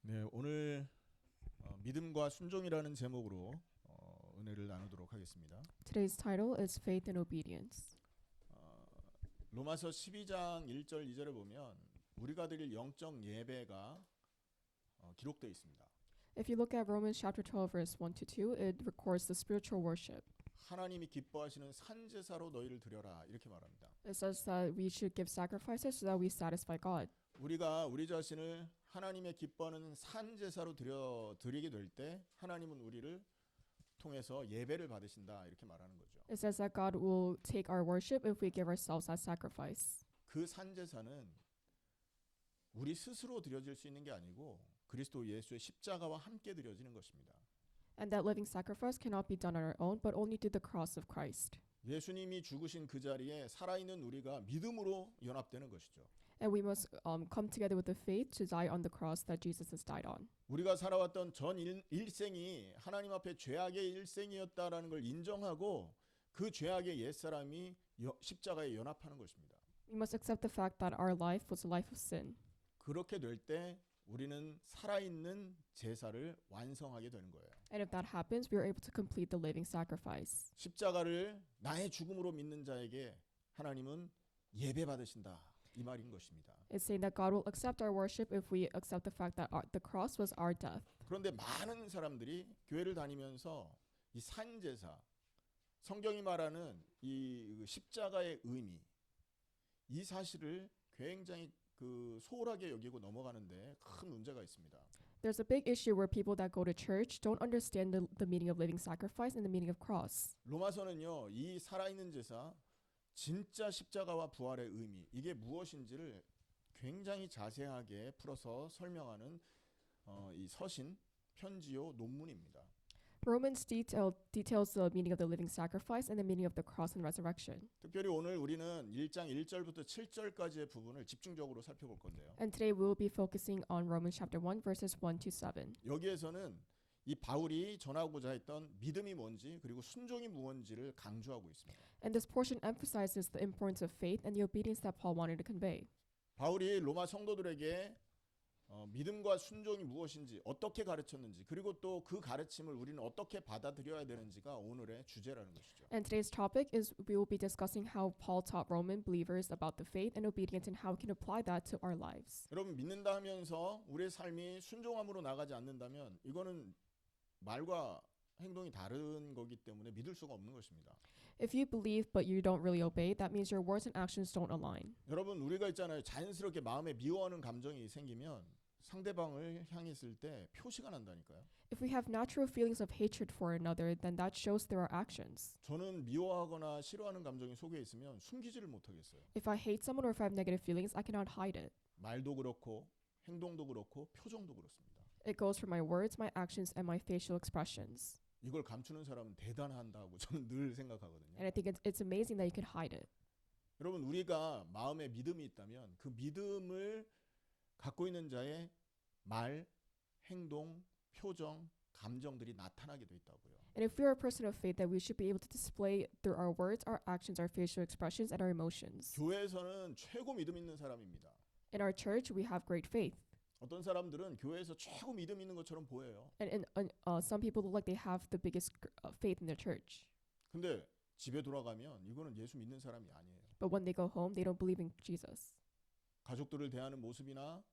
네, 오늘 믿음과 순종이라는 제목으로 은혜를 나누도록 하겠습니다. Today's title is Faith and Obedience. 로마서 12장 1절 2절에 보면 우리가 드릴 영적 예배가 기록되어 있습니다. If you look at Romans chapter 12 verse 1 to 2, it records the spiritual worship. 하나님이 기뻐하시는 산제사로 너희를 드려라 이렇게 말합니다. It says that we should give sacrifices so that we satisfy God. 우리가 우리 자신을 하나님의 기뻐하는 산제사로 드리게 될 때 하나님은 우리를 통해서 예배를 받으신다 이렇게 말하는 거죠. It says that God will take our worship if we give ourselves as sacrifice. 그 산제사는 우리 스스로 드려질 수 있는 게 아니고 그리스도 예수의 십자가와 함께 드려지는 것입니다. And that living sacrifice cannot be done on our own, but only through the cross of Christ. 예수님이 죽으신 그 자리에 살아있는 우리가 믿음으로 연합되는 것이죠. And we must come together with the faith to die on the cross that Jesus has died on. 우리가 살아왔던 전 일생이 하나님 앞에 죄악의 일생이었다라는 걸 인정하고 그 죄악의 옛사람이 십자가에 연합하는 것입니다. We must accept the fact that our life was a life of sin. 그렇게 될 때 우리는 살아있는 제사를 완성하게 되는 거예요. And if that happens, we are able to complete the living sacrifice. 십자가를 나의 죽음으로 믿는 자에게 하나님은 예배 받으신다. 이 말인 것입니다. It's saying that God will accept our worship if we accept the fact that the cross was our death. 그런데 많은 사람들이 교회를 다니면서 이 산제사, 성경이 말하는 이 십자가의 의미, 이 사실을 굉장히 소홀하게 여기고 넘어가는데 큰 문제가 있습니다. There's a big issue where people that go to church don't understand the meaning of living sacrifice and the meaning of cross. 로마서는요, 이 살아있는 제사, 진짜 십자가와 부활의 의미, 이게 무엇인지를 굉장히 자세하게 풀어서 설명하는 이 서신, 편지요, 논문입니다. Romans details the meaning of the living sacrifice and the meaning of the cross and resurrection. 특별히 오늘 우리는 1장 1절부터 7절까지의 부분을 집중적으로 살펴볼 건데요. And today we will be focusing on Romans chapter 1 verses 1 to 7. 여기에서는 이 바울이 전하고자 했던 믿음이 뭔지 그리고 순종이 무엇인지를 강조하고 있습니다. And this portion emphasizes the importance of faith and the obedience that Paul wanted to convey. 바울이 로마 성도들에게 믿음과 순종이 무엇인지 어떻게 가르쳤는지 그리고 또 그 가르침을 우리는 어떻게 받아들여야 되는지가 오늘의 주제라는 것이죠. And today's topic is we will be discussing how Paul taught Roman believers about the faith and obedience and how we can apply that to our lives. 여러분 믿는다 하면서 우리의 삶이 순종함으로 나가지 않는다면 이거는 말과 행동이 다른 거기 때문에 믿을 수가 없는 것입니다. If you believe but you don't really obey, that means your words and actions don't align. 여러분 우리가 있잖아요. 자연스럽게 마음에 미워하는 감정이 생기면 상대방을 향했을 때 표시가 난다니까요. If we have natural feelings of hatred for another, then that shows through our actions. 저는 미워하거나 싫어하는 감정이 속에 있으면 숨기지를 못하겠어요. If I hate someone or if I have negative feelings, I cannot hide it. 말도 그렇고 행동도 그렇고 표정도 그렇습니다. It goes for my words, my actions, and my facial expressions. 이걸 감추는 사람은 대단하다고 저는 늘 생각하거든요. And I think it's amazing that you can hide it. 여러분 우리가 마음에 믿음이 있다면 그 믿음을 갖고 있는 자의 말, 행동, 표정, 감정들이 나타나게 돼 있다고요. And if we are a person of faith, that we should be able to display through our words, our actions, our facial expressions, and our emotions. 교회에서는 최고 믿음 있는 사람입니다. In our church, we have great faith. 어떤 사람들은 교회에서 최고 믿음 있는 것처럼 보여요. And some people look like they have the biggest faith in their church. 근데 집에 돌아가면 이거는 예수 믿는 사람이 아니에요. But when they go home, they don't believe in Jesus. 가족들을 대하는 모습이나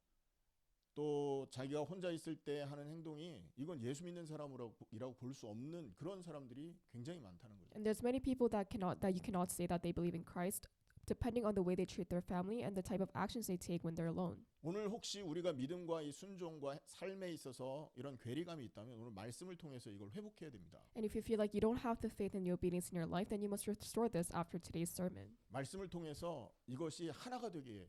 또 자기가 혼자 있을 때 하는 행동이 이건 예수 믿는 사람이라고 볼 수 없는 그런 사람들이 굉장히 많다는 거죠. And there's many people that you cannot say that they believe in Christ, depending on the way they treat their family and the type of actions they take when they're alone. 오늘 혹시 우리가 믿음과 이 순종과 삶에 있어서 이런 괴리감이 있다면 오늘 말씀을 통해서 이걸 회복해야 됩니다. And if you feel like you don't have the faith and the obedience in your life, then you must restore this after today's sermon. 말씀을 통해서 이것이 하나가 되기에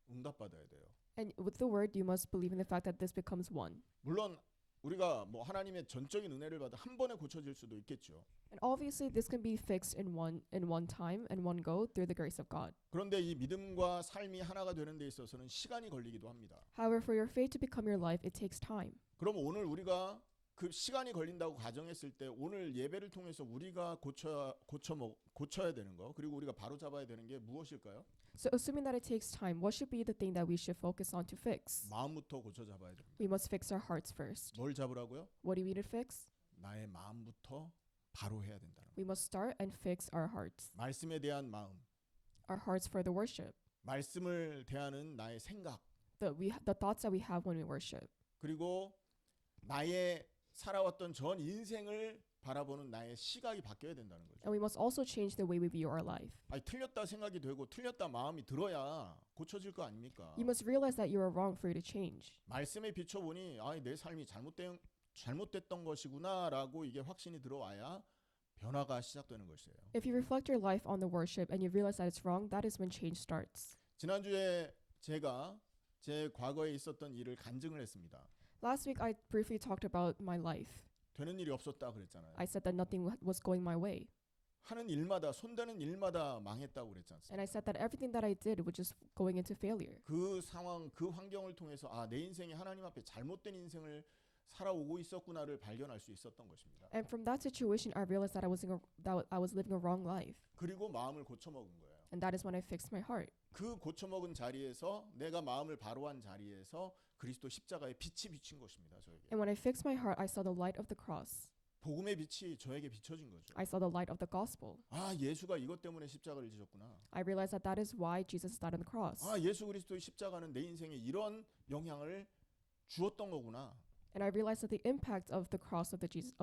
응답받아야 돼요. And with the word, you must believe in the fact that this becomes one. 물론 우리가 뭐 하나님의 전적인 은혜를 받아 한 번에 고쳐질 수도 있겠죠. And obviously, this can be fixed in one time and one go through the grace of God. 그런데 이 믿음과 삶이 하나가 되는 데 있어서는 시간이 걸리기도 합니다. However, for your faith to become your life, it takes time. 그럼 오늘 우리가 그 시간이 걸린다고 가정했을 때 오늘 예배를 통해서 우리가 고쳐야 되는 거 그리고 우리가 바로 잡아야 되는 게 무엇일까요? So assuming that it takes time, what should be the thing that we should focus on to fix? 마음부터 고쳐 잡아야 됩니다. We must fix our hearts first. 뭘 잡으라고요? What do we need to fix? 나의 마음부터 바로 해야 된다는 거. We must start and fix our hearts. 말씀에 대한 마음, Our hearts for the worship. 말씀을 대하는 나의 생각, The thoughts that we have when we worship. 그리고 나의 살아왔던 전 인생을 바라보는 나의 시각이 바뀌어야 된다는 거죠. And we must also change the way we view our life. 아니 틀렸다 생각이 되고 틀렸다 마음이 들어야 고쳐질 거 아닙니까? You must realize that you are wrong for you to change. 말씀에 비춰보니 내 삶이 잘못됐던 것이구나라고 이게 확신이 들어와야 변화가 시작되는 것이에요. If you reflect your life on the worship and you realize that it's wrong, that is when change starts. 지난주에 제가 제 과거에 있었던 일을 간증을 했습니다. Last week, I briefly talked about my life. 되는 일이 없었다 그랬잖아요. I said that nothing was going my way. 하는 일마다 손대는 일마다 망했다고 그랬지 않습니까? And I said that everything that I did was just going into failure. 그 상황, 그 환경을 통해서 내 인생이 하나님 앞에 잘못된 인생을 살아오고 있었구나를 발견할 수 있었던 것입니다. And from that situation, I realized that I was living a wrong life. 그리고 마음을 고쳐먹은 거예요. And that is when I fixed my heart. 그 고쳐먹은 자리에서 내가 마음을 바로한 자리에서 그리스도 십자가의 빛이 비친 것입니다. 저에게. And when I fixed my heart, I saw the light of the cross. 복음의 빛이 저에게 비춰진 거죠. I saw the light of the gospel. 예수가 이것 때문에 십자가를 지셨구나. I realized that is why Jesus died on the cross. 예수 그리스도의 십자가는 내 인생에 이런 영향을 주었던 거구나. And I realized that the impact of the cross of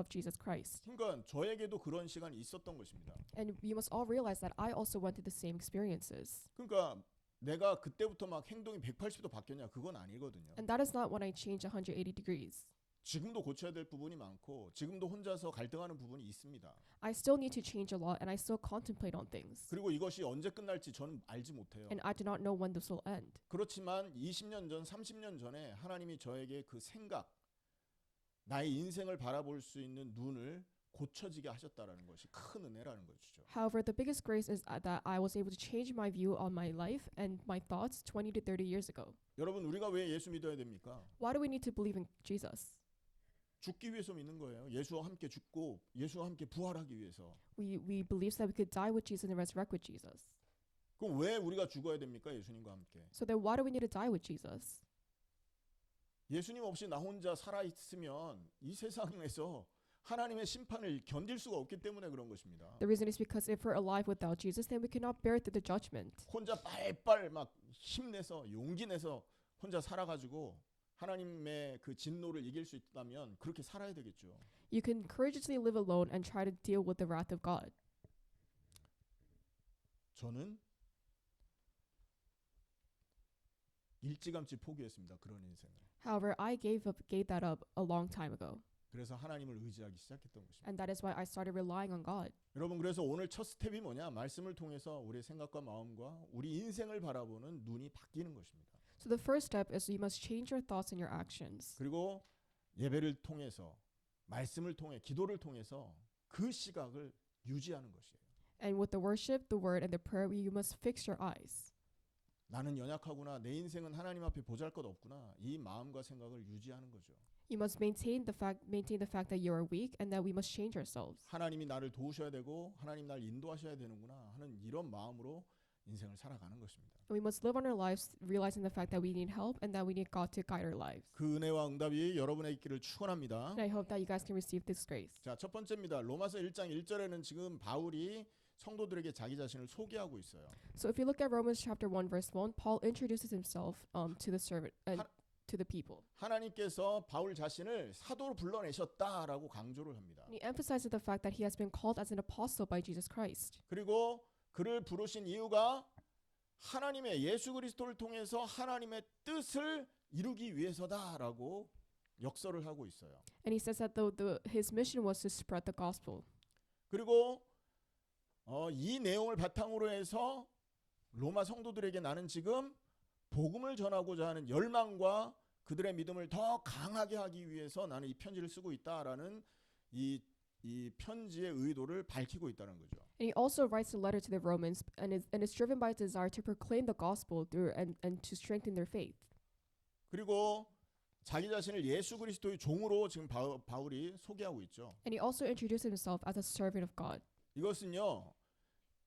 Jesus Christ. 그러니까 저에게도 그런 시간이 있었던 것입니다. And you must all realize that I also went through the same experiences. 그러니까 내가 그때부터 막 행동이 180도 바뀌었냐 그건 아니거든요. And that is not when I changed 180 degrees. 지금도 고쳐야 될 부분이 많고 지금도 혼자서 갈등하는 부분이 있습니다. I still need to change a lot and I still contemplate on things. 그리고 이것이 언제 끝날지 저는 알지 못해요. And I do not know when this will end. 그렇지만 20년 전, 30년 전에 하나님이 저에게 그 생각, 나의 인생을 바라볼 수 있는 눈을 고쳐지게 하셨다라는 것이 큰 은혜라는 것이죠. However, the biggest grace is that I was able to change my view on my life and my thoughts 20 to 30 years ago. 여러분 우리가 왜 예수 믿어야 됩니까? Why do we need to believe in Jesus? 죽기 위해서 믿는 거예요. 예수와 함께 죽고 예수와 함께 부활하기 위해서. We believe so that we could die with Jesus and resurrect with Jesus. 그럼 왜 우리가 죽어야 됩니까? 예수님과 함께. So then why do we need to die with Jesus? 예수님 없이 나 혼자 살아 있으면 이 세상에서 하나님의 심판을 견딜 수가 없기 때문에 그런 것입니다. The reason is because if we're alive without Jesus, then we cannot bear through the judgment. 혼자 빨빨 막 힘내서 용기 내서 혼자 살아가지고 하나님의 그 진노를 이길 수 있다면 그렇게 살아야 되겠죠. You can courageously live alone and try to deal with the wrath of God. 저는 일찌감치 포기했습니다. 그런 인생을. However, I gave that up a long time ago. 그래서 하나님을 의지하기 시작했던 것입니다. And that is why I started relying on God. 여러분 그래서 오늘 첫 스텝이 뭐냐? 말씀을 통해서 우리의 생각과 마음과 우리 인생을 바라보는 눈이 바뀌는 것입니다. So the first step is you must change your thoughts and your actions. 그리고 예배를 통해서 말씀을 통해 기도를 통해서 그 시각을 유지하는 것이에요. And with the worship, the word, and the prayer, you must fix your eyes. 나는 연약하구나. 내 인생은 하나님 앞에 보잘것없구나. 이 마음과 생각을 유지하는 거죠. You must maintain the fact that you are weak and that we must change ourselves. 하나님이 나를 도우셔야 되고 하나님 날 인도하셔야 되는구나 하는 이런 마음으로 인생을 살아가는 것입니다. And we must live on our lives realizing the fact that we need help and that we need God to guide our lives. 그 은혜와 응답이 여러분의 있기를 축원합니다. And I hope that you guys can receive this grace. 자, 첫 번째입니다. 로마서 1장 1절에는 지금 바울이 성도들에게 자기 자신을 소개하고 있어요. So if you look at Romans chapter 1 verse 1, Paul introduces himself to the servant and to the people. 하나님께서 바울 자신을 사도로 불러내셨다라고 강조를 합니다. And he emphasizes the fact that he has been called as an apostle by Jesus Christ. 그리고 그를 부르신 이유가 하나님의 예수 그리스도를 통해서 하나님의 뜻을 이루기 위해서다라고 역설을 하고 있어요. And he says that his mission was to spread the gospel. 그리고 이 내용을 바탕으로 해서 로마 성도들에게 나는 지금 복음을 전하고자 하는 열망과 그들의 믿음을 더 강하게 하기 위해서 나는 이 편지를 쓰고 있다라는 이 편지의 의도를 밝히고 있다는 거죠. And he also writes a letter to the Romans and is driven by a desire to proclaim the gospel through and to strengthen their faith. 그리고 자기 자신을 예수 그리스도의 종으로 지금 바울이 소개하고 있죠. And he also introduced himself as a servant of God. 이것은요.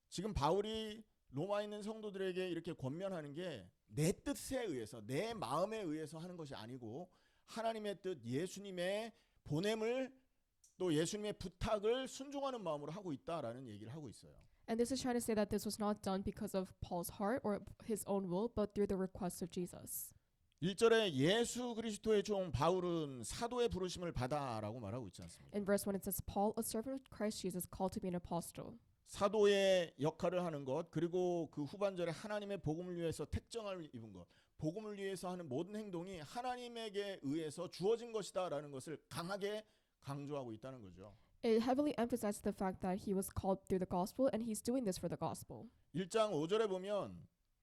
지금 바울이 로마에 있는 성도들에게 이렇게 권면하는 게 내 뜻에 의해서 내 마음에 의해서 하는 것이 아니고 하나님의 뜻, 예수님의 보냄을 또 예수님의 부탁을 순종하는 마음으로 하고 있다라는 얘기를 하고 있어요. And this is trying to say that this was not done because of Paul's heart or his own will, but through the request of Jesus. 1절에 예수 그리스도의 종 바울은 사도의 부르심을 받아라고 말하고 있지 않습니까? In verse 1 it says, Paul, a servant of Christ Jesus, called to be an apostle. 사도의 역할을 하는 것 그리고 그 후반절에 하나님의 복음을 위해서 택정을 입은 것 복음을 위해서 하는 모든 행동이 하나님에게 의해서 주어진 것이다라는 것을 강하게 강조하고 있다는 거죠. It heavily emphasizes the fact that he was called through the gospel and he's doing this for the gospel. 1장 5절에 보면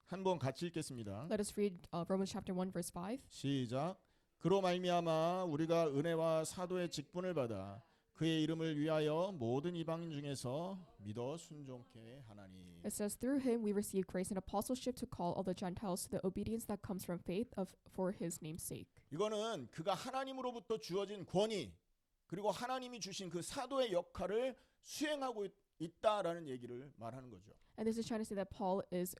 한번 같이 읽겠습니다. Let us read Romans chapter 1 verse 5. 시작. 그로 말미암아 우리가 은혜와 사도의 직분을 받아 그의 이름을 위하여 모든 이방인 중에서 믿어 순종케 하나니. It says, through him we receive grace and apostleship to call all the Gentiles to the obedience that comes from faith for his name's sake. 이거는 그가 하나님으로부터 주어진 권위 그리고 하나님이 주신 그 사도의 역할을 수행하고 있다라는 얘기를 말하는 거죠. And this is trying to say that Paul is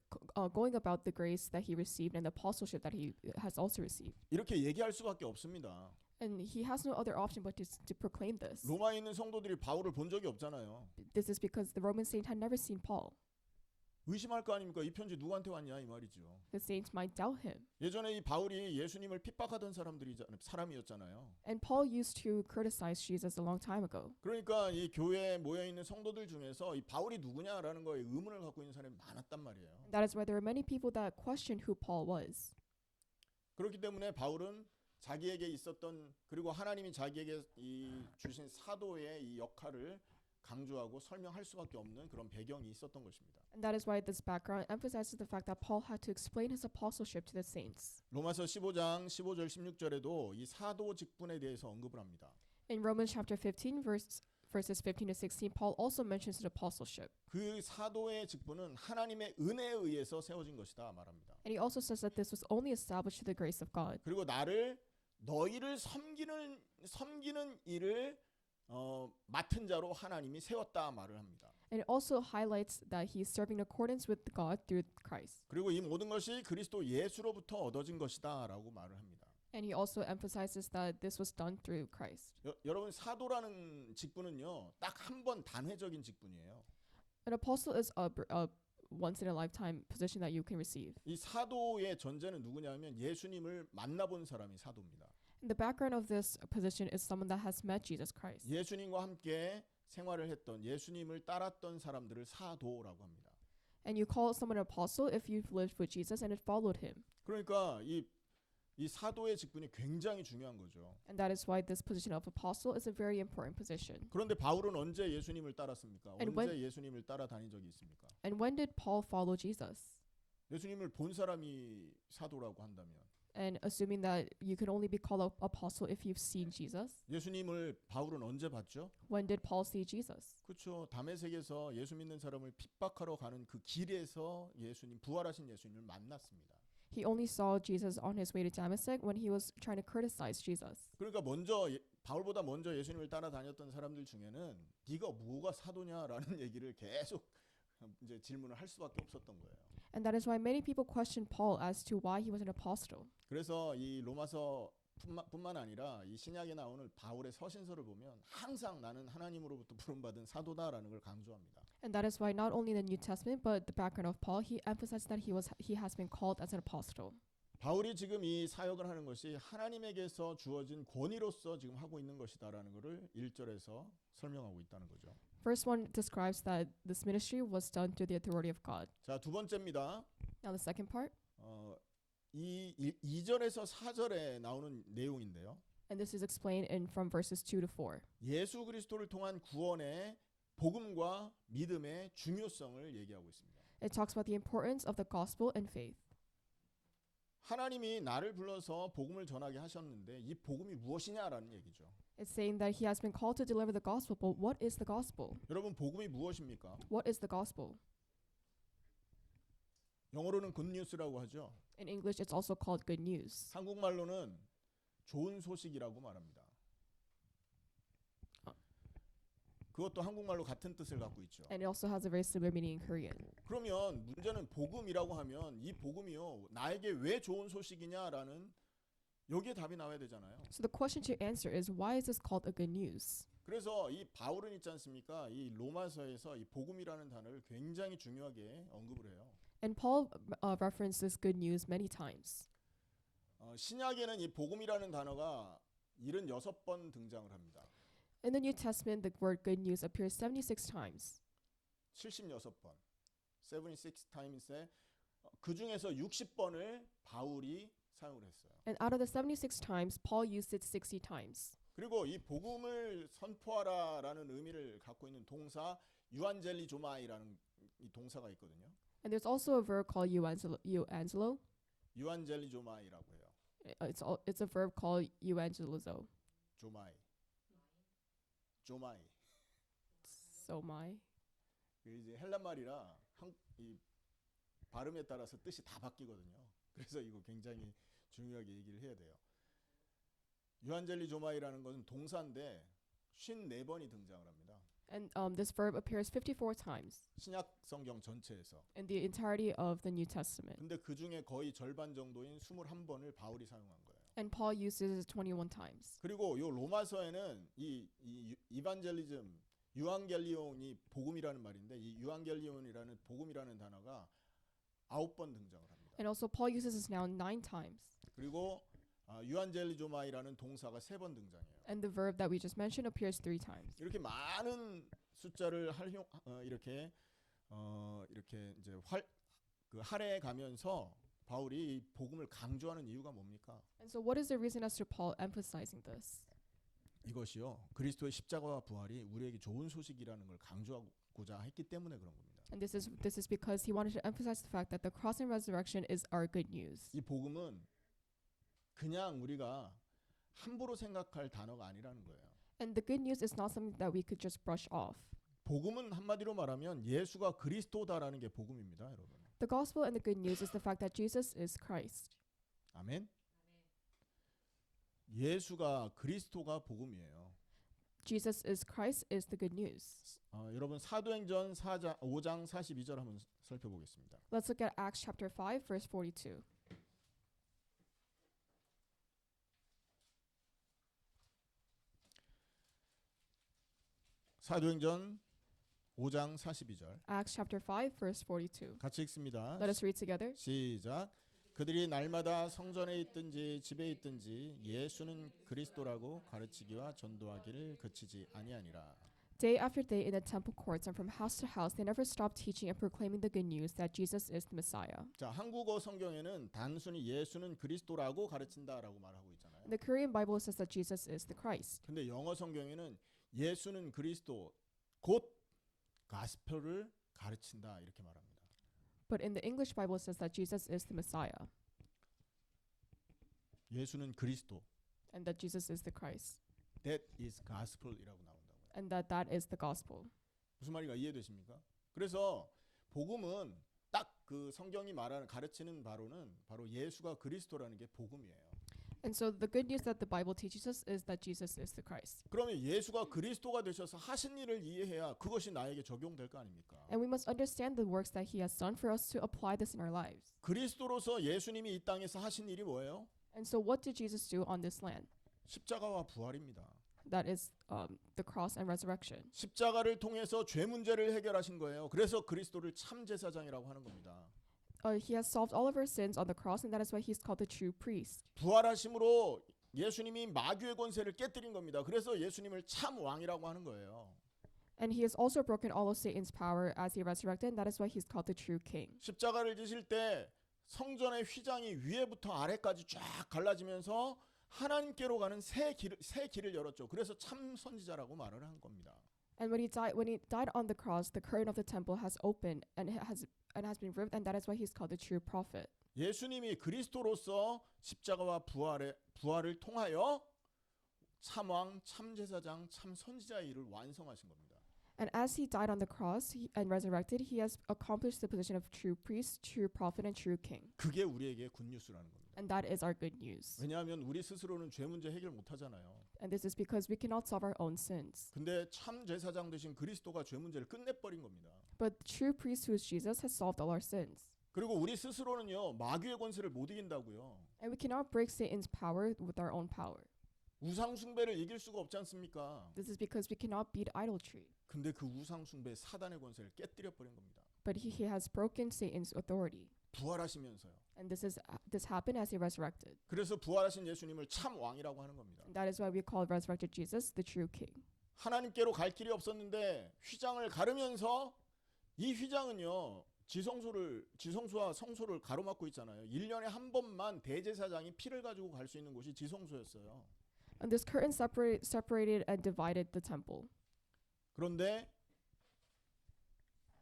going about the grace that he received and the apostleship that he has also received. 이렇게 얘기할 수밖에 없습니다. And he has no other option but to proclaim this. 로마에 있는 성도들이 바울을 본 적이 없잖아요. This is because the Roman saint had never seen Paul. 의심할 거 아닙니까? 이 편지 누구한테 왔냐 이 말이죠. The saints might doubt him. 예전에 이 바울이 예수님을 핍박하던 사람이었잖아요. And Paul used to criticize Jesus a long time ago. 그러니까 이 교회에 모여 있는 성도들 중에서 이 바울이 누구냐라는 거에 의문을 갖고 있는 사람이 많았단 말이에요. That is why there are many people that questioned who Paul was. 그렇기 때문에 바울은 자기에게 있었던 그리고 하나님이 자기에게 이 주신 사도의 이 역할을 강조하고 설명할 수밖에 없는 그런 배경이 있었던 것입니다. And that is why this background emphasizes the fact that Paul had to explain his apostleship to the saints. 로마서 15장 15절 16절에도 이 사도 직분에 대해서 언급을 합니다. In Romans chapter 15 verses 15 to 16, Paul also mentions the apostleship. 그 사도의 직분은 하나님의 은혜에 의해서 세워진 것이다 말합니다. And he also says that this was only established through the grace of God. 그리고 너희를 섬기는 일을 맡은 자로 하나님이 세웠다 말을 합니다. And it also highlights that he is serving in accordance with God through Christ. 그리고 이 모든 것이 그리스도 예수로부터 얻어진 것이다라고 말을 합니다. And he also emphasizes that this was done through Christ. 여러분 사도라는 직분은요 딱 한 번 단회적인 직분이에요. An apostle is a once in a lifetime position that you can receive. 이 사도의 전제는 누구냐면 예수님을 만나본 사람이 사도입니다. And the background of this position is someone that has met Jesus Christ. 예수님과 함께 생활을 했던 예수님을 따랐던 사람들을 사도라고 합니다. And you call someone an apostle if you've lived with Jesus and it followed him. 그러니까 이 사도의 직분이 굉장히 중요한 거죠. And that is why this position of apostle is a very important position. 그런데 바울은 언제 예수님을 따랐습니까? And 언제 예수님을 따라다닌 적이 있습니까? And when did Paul follow Jesus? 예수님을 본 사람이 사도라고 한다면 And assuming that you can only be called an apostle if you've seen Jesus, 예수님을 바울은 언제 봤죠? when did Paul see Jesus? 그렇죠. 다메섹에서 예수 믿는 사람을 핍박하러 가는 그 길에서 부활하신 예수님을 만났습니다. He only saw Jesus on his way to Damascus when he was trying to criticize Jesus. 그러니까 바울보다 먼저 예수님을 따라다녔던 사람들 중에는 네가 뭐가 사도냐라는 얘기를 계속 이제 질문을 할 수밖에 없었던 거예요. And that is why many people questioned Paul as to why he was an apostle. 그래서 이 로마서뿐만 아니라 이 신약에 나오는 바울의 서신서를 보면 항상 나는 하나님으로부터 부름받은 사도다라는 걸 강조합니다. And that is why not only in the New Testament but the background of Paul, he emphasized that he has been called as an apostle. 바울이 지금 이 사역을 하는 것이 하나님에게서 주어진 권위로서 지금 하고 있는 것이다라는 것을 1절에서 설명하고 있다는 거죠. Verse 1 describes that this ministry was done through the authority of God. 자, 두 번째입니다. Now the second part, 이 2절에서 4절에 나오는 내용인데요. and this is explained from verses 2 to 4. 예수 그리스도를 통한 구원의 복음과 믿음의 중요성을 얘기하고 있습니다. It talks about the importance of the gospel and faith. 하나님이 나를 불러서 복음을 전하게 하셨는데 이 복음이 무엇이냐라는 얘기죠. It's saying that he has been called to deliver the gospel, but what is the gospel? 여러분 복음이 무엇입니까? What is the gospel? 영어로는 굿뉴스라고 하죠. In English, it's also called good news. 한국말로는 좋은 소식이라고 말합니다. 그것도 한국말로 같은 뜻을 갖고 있죠. And it also has a very similar meaning in Korean. 그러면 문제는 복음이라고 하면 이 복음이요 나에게 왜 좋은 소식이냐라는 여기에 답이 나와야 되잖아요. So the question to answer is, why is this called a good news? 그래서 이 바울은 있지 않습니까? 이 로마서에서 이 복음이라는 단어를 굉장히 중요하게 언급을 해요. And Paul references good news many times. 신약에는 이 복음이라는 단어가 76번 등장을 합니다. In the New Testament, the word good news appears 76 times. 76번. 76 times에 그 중에서 60번을 바울이 사용을 했어요. And out of the 76 times, Paul used it 60 times. 그리고 이 복음을 선포하라라는 의미를 갖고 있는 동사 유안젤리조마이라는 이 동사가 있거든요. And there's also a verb called euangelo. 유안젤리조마이라고 해요. It's a verb called euangelizo. 조마이. 조마이. So my. 이제 헬란 말이라 이 발음에 따라서 뜻이 다 바뀌거든요. 그래서 이거 굉장히 중요하게 얘기를 해야 돼요. 유안젤리 조마이라는 것은 동사인데 54번이 등장을 합니다. And this verb appears 54 times 신약 성경 전체에서. in the entirety of the New Testament. 근데 그 중에 거의 절반 정도인 21번을 바울이 사용한 거예요. And Paul uses it 21 times. 그리고 요 로마서에는 이 이반젤리즘 유앙겔리온이 복음이라는 말인데 이 유앙겔리온이라는 복음이라는 단어가 9번 등장을 합니다. And also Paul uses this noun 9 times. 그리고 유안젤리조마이라는 동사가 3번 등장해요. And the verb that we just mentioned appears 3 times. 이렇게 많은 숫자를 이렇게 이제 할애해 가면서 바울이 바울이 강조하는 이유가 뭡니까? And so what is the reason as to Paul emphasizing this? 이것이요. 그리스도의 십자가와 부활이 우리에게 좋은 소식이라는 걸 강조하고자 했기 때문에 그런 겁니다. And this is because he wanted to emphasize the fact that the cross and resurrection is our good news. 이 복음은 그냥 우리가 함부로 생각할 단어가 아니라는 거예요. And the good news is not something that we could just brush off. 복음은 한마디로 말하면 예수가 그리스도다라는 게 복음입니다, 여러분. The gospel and the good news is the fact that Jesus is Christ. 아멘. 예수가 그리스도가 복음이에요. Jesus is Christ is the good news. 여러분 사도행전 5장 42절 한번 살펴보겠습니다. Let's look at Acts chapter 5 verse 42. 사도행전 5장 42절 Acts chapter 5 verse 42. 같이 읽습니다. Let us read together. 시작. 그들이 날마다 성전에 있든지 집에 있든지 예수는 그리스도라고 가르치기와 전도하기를 그치지 아니하니라. Day after day in the temple courts and from house to house, they never stopped teaching and proclaiming the good news that Jesus is the Messiah. 자, 한국어 성경에는 단순히 예수는 그리스도라고 가르친다라고 말하고 있잖아요. The Korean Bible says that Jesus is the Christ. 근데 영어 성경에는 예수는 그리스도 곧 가스펠을 가르친다 이렇게 말합니다. But in the English Bible it says that Jesus is the Messiah 예수는 그리스도. and that Jesus is the Christ That is gospel이라고 나온다고요. and that is the gospel. 무슨 말인가 이해되십니까? 그래서 복음은 딱 그 성경이 말하는 가르치는 바로는 바로 예수가 그리스도라는 게 복음이에요. And so the good news that the Bible teaches us is that Jesus is the Christ. 그러면 예수가 그리스도가 되셔서 하신 일을 이해해야 그것이 나에게 적용될 거 아닙니까? And we must understand the works that he has done for us to apply this in our lives. 그리스도로서 예수님이 이 땅에서 하신 일이 뭐예요? And so what did Jesus do on this land? 십자가와 부활입니다. That is the cross and resurrection. 십자가를 통해서 죄 문제를 해결하신 거예요. 그래서 그리스도를 참 제사장이라고 하는 겁니다. He has solved all of our sins on the cross, and that is why he's called the true priest. 부활하심으로 예수님이 마귀의 권세를 깨뜨린 겁니다. 그래서 예수님을 참 왕이라고 하는 거예요. And he has also broken all of Satan's power as he resurrected, and that is why he's called the true king. 십자가를 지실 때 성전의 휘장이 위에부터 아래까지 쫙 갈라지면서 하나님께로 가는 새 길을 열었죠. 그래서 참 선지자라고 말을 한 겁니다. And when he died on the cross, the curtain of the temple has opened and has been ripped, and that is why he's called the true prophet. 예수님이 그리스도로서 십자가와 부활을 통하여 참왕, 참제사장, 참 선지자의 일을 완성하신 겁니다. And as he died on the cross and resurrected, he has accomplished the position of true priest, true prophet, and true king. 그게 우리에게 굿뉴스라는 겁니다. And that is our good news. 왜냐하면 우리 스스로는 죄 문제 해결 못 하잖아요. And this is because we cannot solve our own sins. 근데 참 제사장 되신 그리스도가 죄 문제를 끝내버린 겁니다. But the true priest, who is Jesus, has solved all our sins. 그리고 우리 스스로는요 마귀의 권세를 못 이긴다고요. And we cannot break Satan's power with our own power. 우상 숭배를 이길 수가 없지 않습니까? This is because we cannot beat idolatry. 근데 그 우상 숭배 사단의 권세를 깨뜨려 버린 겁니다. But he has broken Satan's authority. 부활하시면서요. And this happened as he resurrected. 그래서 부활하신 예수님을 참 왕이라고 하는 겁니다. And that is why we call resurrected Jesus the true king. 하나님께로 갈 길이 없었는데 휘장을 가르면서 이 휘장은요 지성소와 성소를 가로막고 있잖아요. 1년에 한 번만 대제사장이 피를 가지고 갈 수 있는 곳이 지성소였어요. And this curtain separated and divided the temple. 그런데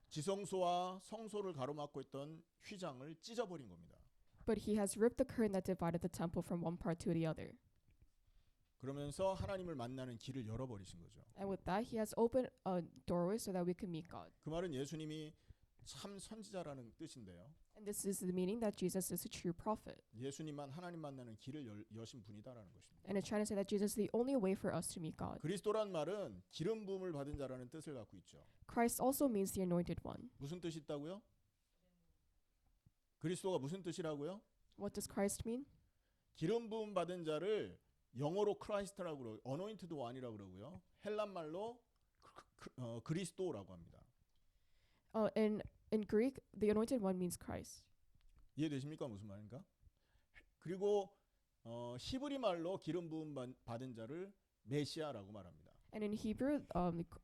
지성소와 성소를 가로막고 있던 휘장을 찢어버린 겁니다. But he has ripped the curtain that divided the temple from one part to the other. 그러면서 하나님을 만나는 길을 열어버리신 거죠. And with that, he has opened a doorway so that we can meet God. 그 말은 예수님이 참 선지자라는 뜻인데요. And this is the meaning that Jesus is a true prophet. 예수님만 하나님 만나는 길을 여신 분이다라는 것입니다. And it's trying to say that Jesus is the only way for us to meet God. 그리스도란 말은 기름 부음을 받은 자라는 뜻을 갖고 있죠. Christ also means the anointed one. 무슨 뜻이 있다고요? 그리스도가 무슨 뜻이라고요? What does Christ mean? 기름 부음 받은 자를 영어로 크라이스트라고 그러고 anointed one이라고 그러고요. 헬란 말로 그리스도라고 합니다. In Greek, the anointed one means Christ. 이해되십니까? 무슨 말인가? 그리고 히브리 말로 기름 부음 받은 자를 메시아라고 말합니다. And in Hebrew,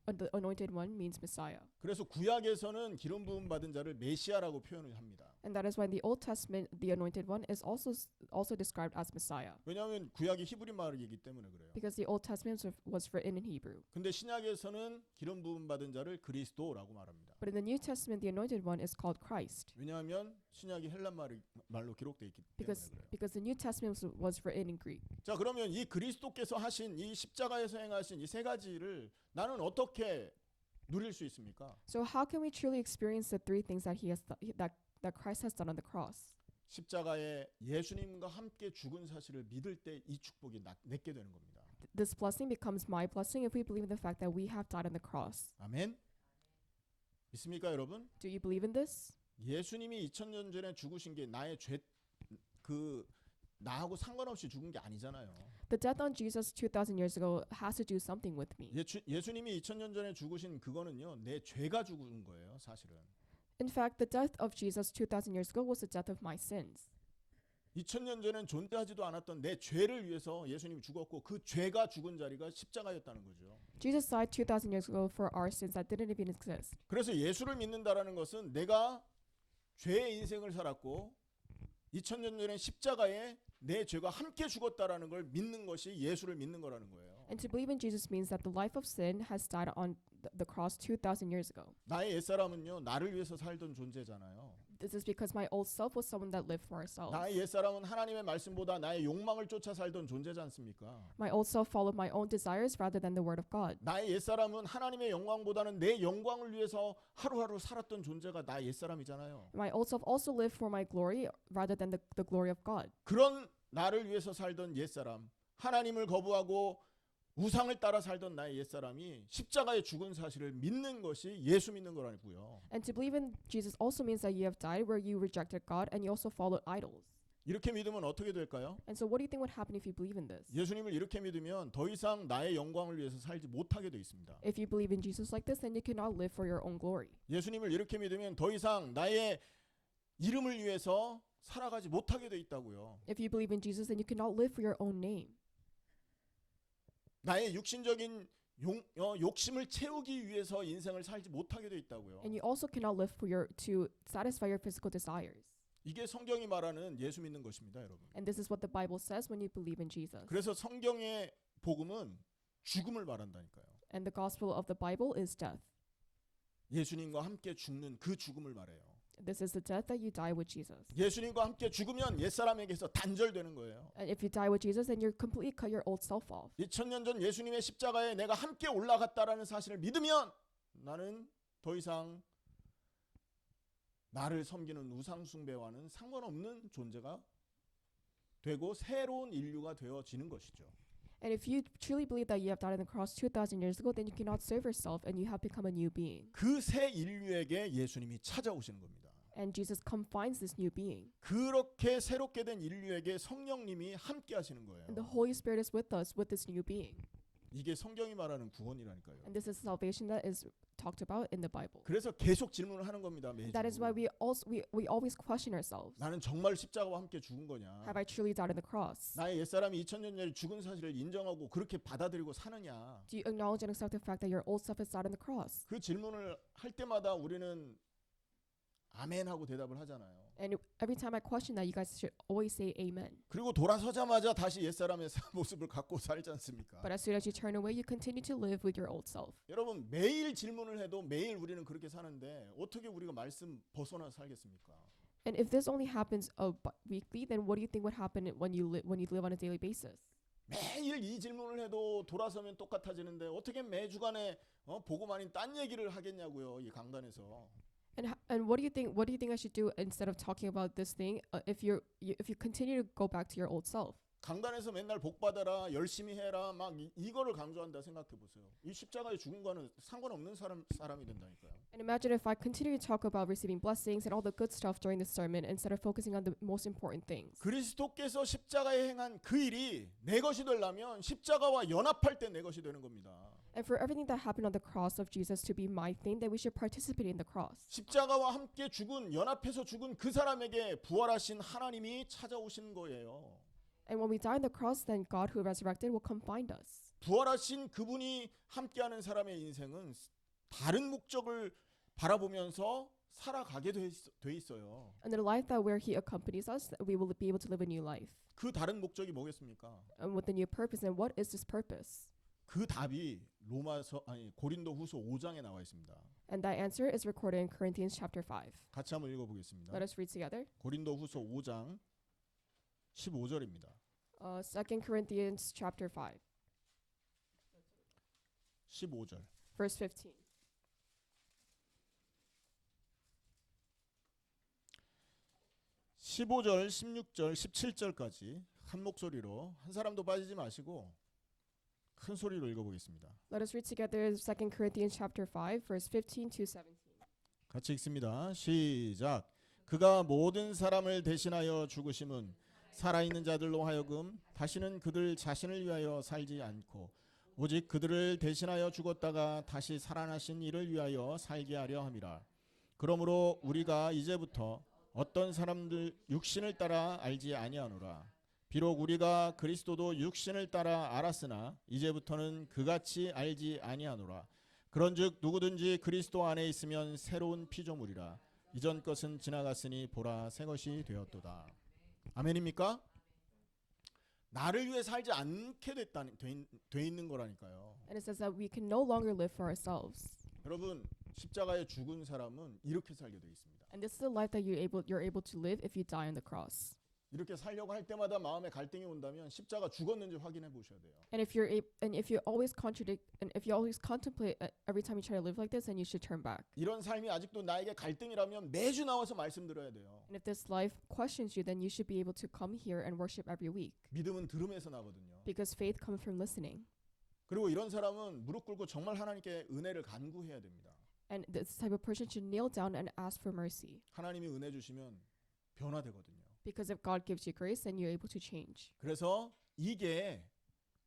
the anointed one means Messiah. 그래서 구약에서는 기름 부음 받은 자를 메시아라고 표현을 합니다. And that is why in the Old Testament, the anointed one is also described as Messiah. 왜냐하면 구약이 히브리 말이기 때문에 그래요. Because the Old Testament was written in Hebrew. 근데 신약에서는 기름 부음 받은 자를 그리스도라고 말합니다. But in the New Testament, the anointed one is called Christ. 왜냐하면 신약이 헬란 말로 기록되어 있기 때문에 그래요. Because the New Testament was written in Greek. 자, 그러면 이 그리스도께서 하신 이 십자가에서 행하신 이 세 가지를 나는 어떻게 누릴 수 있습니까? So how can we truly experience the three things that that Christ has done on the cross? 십자가에 예수님과 함께 죽은 사실을 믿을 때 이 축복이 내게 되는 겁니다. This blessing becomes my blessing if we believe in the fact that we have died on the cross. 아멘. 믿습니까, 여러분? Do you believe in this? 예수님이 2000년 전에 죽으신 게 나의 나하고 상관없이 죽은 게 아니잖아요. The death on Jesus 2,000 years ago has to do something with me. 예수님이 2000년 전에 죽으신 그거는요, 내 죄가 죽은 거예요, 사실은. In fact, the death of Jesus 2,000 years ago was the death of my sins. 2000년 전엔 존재하지도 않았던 내 죄를 위해서 예수님이 죽었고 그 죄가 죽은 자리가 십자가였다는 거죠. Jesus died 2,000 years ago for our sins that didn't even exist. 그래서 예수를 믿는다라는 것은 내가 죄의 인생을 살았고 2000년 전에 십자가에 내 죄가 함께 죽었다라는 걸 믿는 것이 예수를 믿는 거라는 거예요. And to believe in Jesus means that the life of sin has died on the cross 2,000 years ago. 나의 옛사람은요, 나를 위해서 살던 존재잖아요. This is because my old self was someone that lived for ourselves. 나의 옛사람은 하나님의 말씀보다 나의 욕망을 쫓아 살던 존재지 않습니까? My old self followed my own desires rather than the word of God. 나의 옛사람은 하나님의 영광보다는 내 영광을 위해서 하루하루 살았던 존재가 나의 옛사람이잖아요. My old self also lived for my glory rather than the glory of God. 그런 나를 위해서 살던 옛사람, 하나님을 거부하고 우상을 따라 살던 나의 옛사람이 십자가에 죽은 사실을 믿는 것이 예수 믿는 거라고요. And to believe in Jesus also means that you have died where you rejected God and you also followed idols. 이렇게 믿으면 어떻게 될까요? And so what do you think would happen if you believe in this? 예수님을 이렇게 믿으면 더 이상 나의 영광을 위해서 살지 못하게 돼 있습니다. If you believe in Jesus like this, then you cannot live for your own glory. 예수님을 이렇게 믿으면 더 이상 나의 이름을 위해서 살아가지 못하게 돼 있다고요. If you believe in Jesus, then you cannot live for your own name. 나의 육신적인 욕심을 채우기 위해서 인생을 살지 못하게 돼 있다고요. And you also cannot live to satisfy your physical desires. 이게 성경이 말하는 예수 믿는 것입니다, 여러분. And this is what the Bible says when you believe in Jesus. 그래서 성경의 복음은 죽음을 말한다니까요. And the gospel of the Bible is death. 예수님과 함께 죽는 그 죽음을 말해요. This is the death that you die with Jesus. 예수님과 함께 죽으면 옛사람에게서 단절되는 거예요. And if you die with Jesus, then you're completely cut your old self off. 2000년 전 예수님의 십자가에 내가 함께 올라갔다라는 사실을 믿으면 나는 더 이상 나를 섬기는 우상 숭배와는 상관없는 존재가 되고 새로운 인류가 되어지는 것이죠. And if you truly believe that you have died on the cross 2,000 years ago, then you cannot save yourself and you have become a new being. 그 새 인류에게 예수님이 찾아오시는 겁니다. And Jesus confines this new being. 그렇게 새롭게 된 인류에게 성령님이 함께 하시는 거예요. And the Holy Spirit is with us with this new being. 이게 성경이 말하는 구원이라니까요. And this is salvation that is talked about in the Bible. 그래서 계속 질문을 하는 겁니다. 매주. That is why we always question ourselves. 나는 정말 십자가와 함께 죽은 거냐? Have I truly died on the cross? 나의 옛사람이 2000년 전에 죽은 사실을 인정하고 그렇게 받아들이고 사느냐? Do you acknowledge and accept the fact that your old self has died on the cross? 그 질문을 할 때마다 우리는 아멘 하고 대답을 하잖아요. And every time I question that, you guys should always say amen. 그리고 돌아서자마자 다시 옛사람의 모습을 갖고 살지 않습니까? But as soon as you turn away, you continue to live with your old self. 여러분 매일 질문을 해도 매일 우리는 그렇게 사는데 어떻게 우리가 말씀 벗어나 살겠습니까? And if this only happens weekly, then what do you think would happen when you live on a daily basis? 매일 이 질문을 해도 돌아서면 똑같아지는데 어떻게 매주간에 복음 아닌 딴 얘기를 하겠냐고요. 이 강단에서. And what do you think? What do you think I should do instead of talking about this thing? If you continue to go back to your old self? 강단에서 맨날 복 받아라, 열심히 해라, 막 이거를 강조한다 생각해 보세요. 이 십자가에 죽은 거는 상관없는 사람이 된다니까요. And imagine if I continue to talk about receiving blessings and all the good stuff during the sermon instead of focusing on the most important things. 그리스도께서 십자가에 행한 그 일이 내 것이 되려면 십자가와 연합할 때 내 것이 되는 겁니다. And for everything that happened on the cross of Jesus to be my thing, then we should participate in the cross. 십자가와 함께 죽은 연합해서 죽은 그 사람에게 부활하신 하나님이 찾아오신 거예요. And when we die on the cross, then God who resurrected will come find us. 부활하신 그분이 함께하는 사람의 인생은 다른 목적을 바라보면서 살아가게 돼 있어요. And the life that where He accompanies us, we will be able to live a new life. 그 다른 목적이 뭐겠습니까? And with the new purpose, and what is this purpose? 그 답이 고린도후서 5장에 나와 있습니다. And that answer is recorded in Corinthians chapter 5. 같이 한번 읽어보겠습니다. Let us read together. 고린도후서 5장 15절입니다. 2 Corinthians chapter 5, 15절. verse 15. 15절, 16절, 17절까지 한 목소리로 한 사람도 빠지지 마시고 큰 소리로 읽어보겠습니다. Let us read together 2 Corinthians chapter 5, verse 15 to 17. 같이 읽습니다. 시작. 그가 모든 사람을 대신하여 죽으심은 살아있는 자들로 하여금 다시는 그들 자신을 위하여 살지 않고 오직 그들을 대신하여 죽었다가 다시 살아나신 이를 위하여 살게 하려 함이라. 그러므로 우리가 이제부터 어떤 사람들 육신을 따라 알지 아니하노라. 비록 우리가 그리스도도 육신을 따라 알았으나 이제부터는 그같이 알지 아니하노라. 그런즉 누구든지 그리스도 안에 있으면 새로운 피조물이라. 이전 것은 지나갔으니 보라 새 것이 되었도다. 아멘입니까? 나를 위해 살지 않게 돼 있는 거라니까요. And it says that we can no longer live for ourselves. 여러분 십자가에 죽은 사람은 이렇게 살게 돼 있습니다. And this is the life that you're able to live if you die on the cross. 이렇게 살려고 할 때마다 마음에 갈등이 온다면 십자가 죽었는지 확인해 보셔야 돼요. And if you always contradict and if you always contemplate every time you try to live like this, then you should turn back. 이런 삶이 아직도 나에게 갈등이라면 매주 나와서 말씀드려야 돼요. And if this life questions you, then you should be able to come here and worship every week. 믿음은 들음에서 나거든요. Because faith comes from listening. 그리고 이런 사람은 무릎 꿇고 정말 하나님께 은혜를 간구해야 됩니다. And this type of person should kneel down and ask for mercy. 하나님이 은혜 주시면 변화되거든요. Because if God gives you grace, then you're able to change. 그래서 이게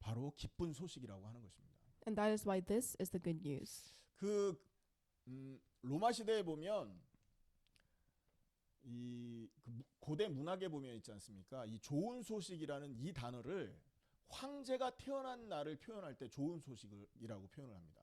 바로 기쁜 소식이라고 하는 것입니다. And that is why this is the good news. 그 로마 시대에 보면 이 고대 문학에 보면 있지 않습니까? 이 좋은 소식이라는 이 단어를 황제가 태어난 날을 표현할 때 좋은 소식이라고 표현을 합니다.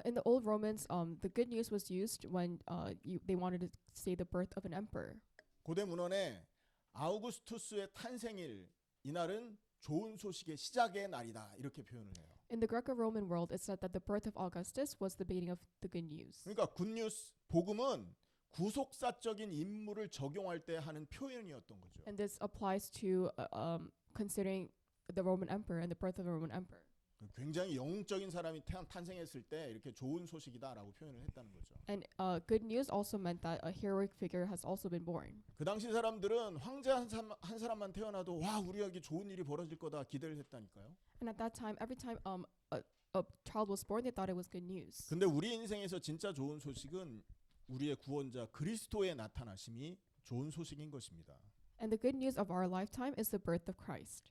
In the old Romans, the good news was used when they wanted to say the birth of an emperor. 고대 문헌에 아우구스투스의 탄생일 이날은 좋은 소식의 시작의 날이다 이렇게 표현을 해요. In the Greco-Roman world, it said that the birth of Augustus was the beginning of the good news. 그러니까 굿뉴스 복음은 구속사적인 임무를 적용할 때 하는 표현이었던 거죠. And this applies to considering the Roman emperor and the birth of the Roman emperor. 굉장히 영적인 사람이 탄생했을 때 이렇게 좋은 소식이다라고 표현을 했다는 거죠. And good news also meant that a heroic figure has also been born. 그 당시 사람들은 황제 한 사람만 태어나도 와 우리에게 좋은 일이 벌어질 거다 기대를 했다니까요. And at that time, every time a child was born, they thought it was good news. 근데 우리 인생에서 진짜 좋은 소식은 우리의 구원자 그리스도의 나타나심이 좋은 소식인 것입니다. And the good news of our lifetime is the birth of Christ.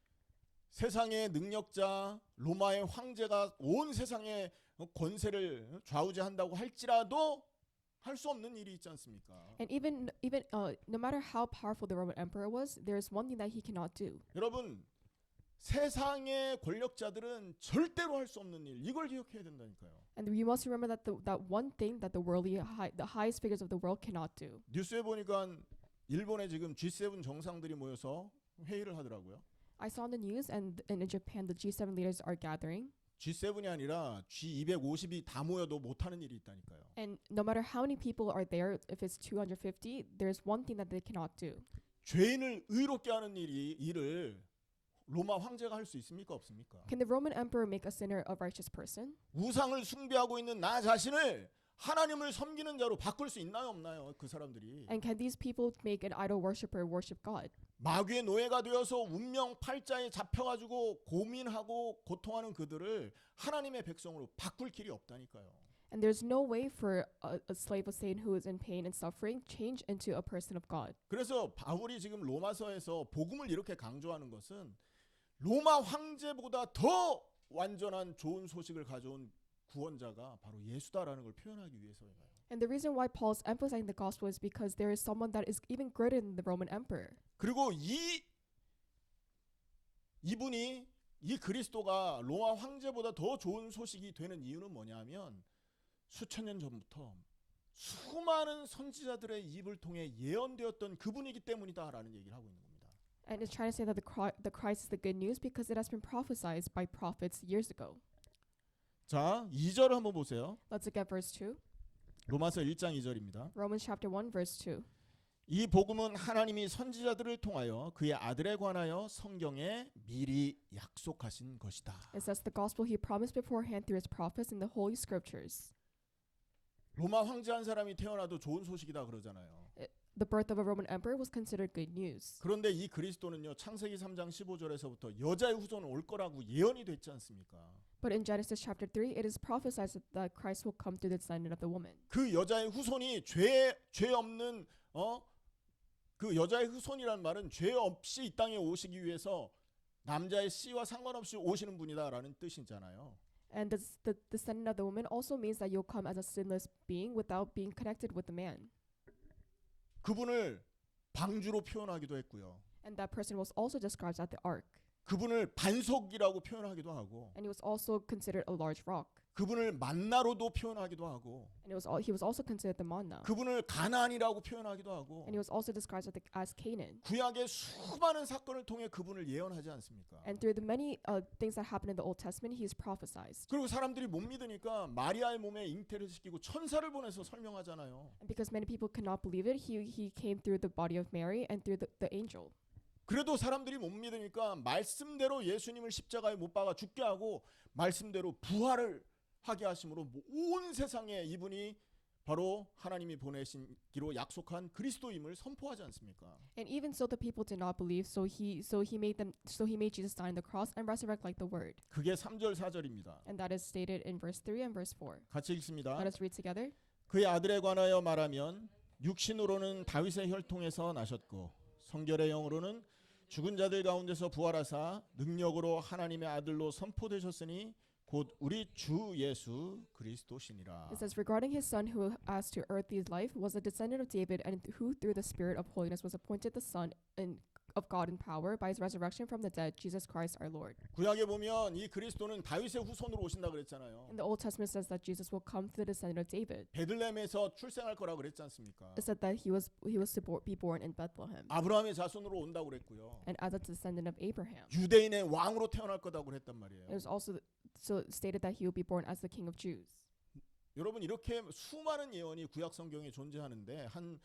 세상의 능력자 로마의 황제가 온 세상의 권세를 좌우지한다고 할지라도 할 수 없는 일이 있지 않습니까? And even no matter how powerful the Roman emperor was, there is one thing that he cannot do. 여러분 세상의 권력자들은 절대로 할 수 없는 일 이걸 기억해야 된다니까요. And you must remember that that one thing that the highest figures of the world cannot do. 뉴스에 보니까 일본에 지금 G7 정상들이 모여서 회의를 하더라고요. I saw in the news, and in Japan, the G7 leaders are gathering. G7이 아니라 G250이 다 모여도 못하는 일이 있다니까요. And no matter how many people are there, if it's 250, there's one thing that they cannot do. 죄인을 의롭게 하는 일을 로마 황제가 할 수 있습니까 없습니까? Can the Roman emperor make a sinner a righteous person? 우상을 숭배하고 있는 나 자신을 하나님을 섬기는 자로 바꿀 수 있나요 없나요? 그 사람들이 And can these people make an idol worshiper worship God? 마귀의 노예가 되어서 운명 팔자에 잡혀가지고 고민하고 고통하는 그들을 하나님의 백성으로 바꿀 길이 없다니까요. And there's no way for a slave of Satan who is in pain and suffering change into a person of God. 그래서 바울이 지금 로마서에서 복음을 이렇게 강조하는 것은 로마 황제보다 더 완전한 좋은 소식을 가져온 구원자가 바로 예수다라는 걸 표현하기 위해서예요. And the reason why Paul's emphasizing the gospel is because there is someone that is even greater than the Roman emperor. 그리고 이분이 이 그리스도가 로마 황제보다 더 좋은 소식이 되는 이유는 뭐냐면 수천 년 전부터 수많은 선지자들의 입을 통해 예언되었던 그분이기 때문이다라는 얘기를 하고 있는 겁니다. And it's trying to say that the Christ is the good news because it has been prophesied by prophets years ago. 자, 2절을 한번 보세요. Let's look at verse 2. 로마서 1장 2절입니다. Romans chapter 1 verse 2. 이 복음은 하나님이 선지자들을 통하여 그의 아들에 관하여 성경에 미리 약속하신 것이다. It says the gospel he promised beforehand through his prophets in the holy scriptures. 로마 황제 한 사람이 태어나도 좋은 소식이다 그러잖아요. The birth of a Roman emperor was considered good news. 그런데 이 그리스도는요. 창세기 3장 15절에서부터 여자의 후손은 올 거라고 예언이 됐지 않습니까? But in Genesis chapter 3 it is prophesied that Christ will come through the descendant of the woman. 그 여자의 후손이 죄 없는 그 여자의 후손이란 말은 죄 없이 이 땅에 오시기 위해서 남자의 씨와 상관없이 오시는 분이다라는 뜻이잖아요. And the descendant of the woman also means that you'll come as a sinless being without being connected with the man. 그분을 방주로 표현하기도 했고요. And that person was also described as the ark. 그분을 반석이라고 표현하기도 하고 And he was also considered a large rock. 그분을 만나로도 표현하기도 하고 And he was also considered the manna. 그분을 가나안이라고 표현하기도 하고 And he was also described as Canaan. 구약의 수많은 사건을 통해 그분을 예언하지 않습니까? And through the many things that happened in the Old Testament, he is prophesied. 그리고 사람들이 못 믿으니까 마리아의 몸에 잉태를 시키고 천사를 보내서 설명하잖아요. And because many people could not believe it, he came through the body of Mary and through the angel. 그래도 사람들이 못 믿으니까 말씀대로 예수님을 십자가에 못 박아 죽게 하고 말씀대로 부활을 하게 하심으로 온 세상에 이분이 바로 하나님이 보내신기로 약속한 그리스도임을 선포하지 않습니까? And even so, the people did not believe. So he made Jesus die on the cross and resurrect like the Word. 그게 3절 4절입니다. And that is stated in verse 3 and verse 4. 같이 읽습니다. Let us read together. 그의 아들에 관하여 말하면 육신으로는 다윗의 혈통에서 나셨고 성결의 영으로는 죽은 자들 가운데서 부활하사 능력으로 하나님의 아들로 선포되셨으니 곧 우리 주 예수 그리스도시니라. It says regarding his son who as to earthly life was a descendant of David and who through the spirit of holiness was appointed the son of God in power by his resurrection from the dead, Jesus Christ our Lord. 구약에 보면 이 그리스도는 다윗의 후손으로 오신다 그랬잖아요. In the Old Testament says that Jesus will come through the descendant of David. 베들레헴에서 출생할 거라 그랬지 않습니까? It said that he was to be born in Bethlehem 아브라함의 자손으로 온다고 그랬고요. and as a descendant of Abraham. 유대인의 왕으로 태어날 거다고 그랬단 말이에요. It was also stated that he will be born as the King of Jews. 여러분 이렇게 수많은 예언이 구약 성경에 존재하는데 한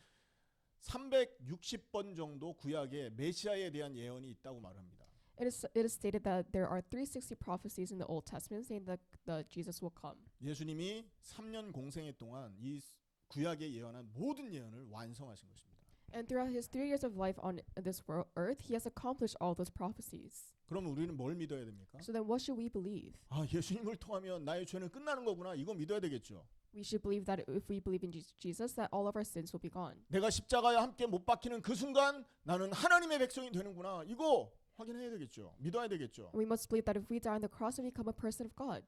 360번 정도 구약에 메시아에 대한 예언이 있다고 말합니다. It is stated that there are 360 prophecies in the Old Testament saying that the Jesus will come. 예수님이 3년 공생애 동안 이 구약에 예언한 모든 예언을 완성하신 것입니다. And throughout his 3 years of life on this world, earth, he has accomplished all those prophecies. 그럼 우리는 뭘 믿어야 됩니까? So then what should we believe? 아, 예수님을 통하면 나의 죄는 끝나는 거구나. 이거 믿어야 되겠죠. We should believe that if we believe in Jesus, that all of our sins will be gone. 내가 십자가에 함께 못 박히는 그 순간 나는 하나님의 백성이 되는구나. 이거 확인해야 되겠죠. 믿어야 되겠죠. And we must believe that if we die on the cross and become a person of God,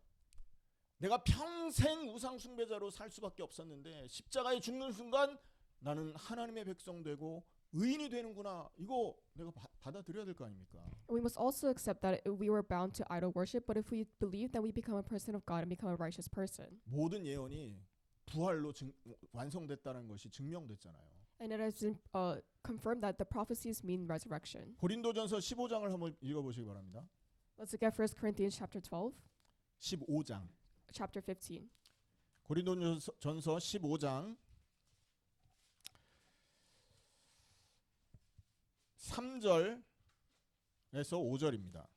내가 평생 우상 숭배자로 살 수밖에 없었는데 십자가에 죽는 순간 나는 하나님의 백성 되고 의인이 되는구나. 이거 내가 받아들여야 될 거 아닙니까? and we must also accept that we were bound to idol worship, but if we believe, then we become a person of God and become a righteous person. 모든 예언이 부활로 완성됐다는 것이 증명됐잖아요. And it has been confirmed that the prophecies mean resurrection. 고린도전서 15장을 한번 읽어보시기 바랍니다. Let's look at 1 Corinthians chapter 12, 15장. chapter 15. 고린도전서 15장 3절에서 5절입니다.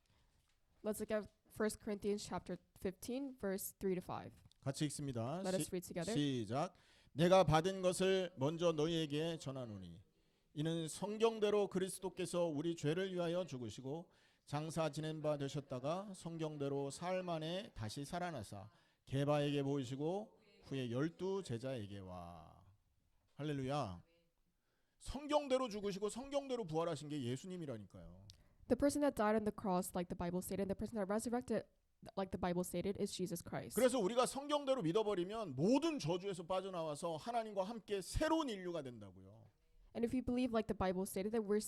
Let's look at 1 Corinthians chapter 15, verse 3 to 5. 같이 읽습니다. Let us read together. 시작. 내가 받은 것을 먼저 너희에게 전하노니 이는 성경대로 그리스도께서 우리 죄를 위하여 죽으시고 장사 지낸 바 되셨다가 성경대로 사흘 만에 다시 살아나사 게바에게 보이시고 후에 12 제자에게 와. 할렐루야. 성경대로 죽으시고 성경대로 부활하신 게 예수님이라니까요. The person that died on the cross, like the Bible stated, and the person that resurrected, like the Bible stated, is Jesus Christ. 그래서 우리가 성경대로 믿어버리면 모든 저주에서 빠져나와서 하나님과 함께 새로운 인류가 된다고요. And if we believe, like the Bible stated, that we're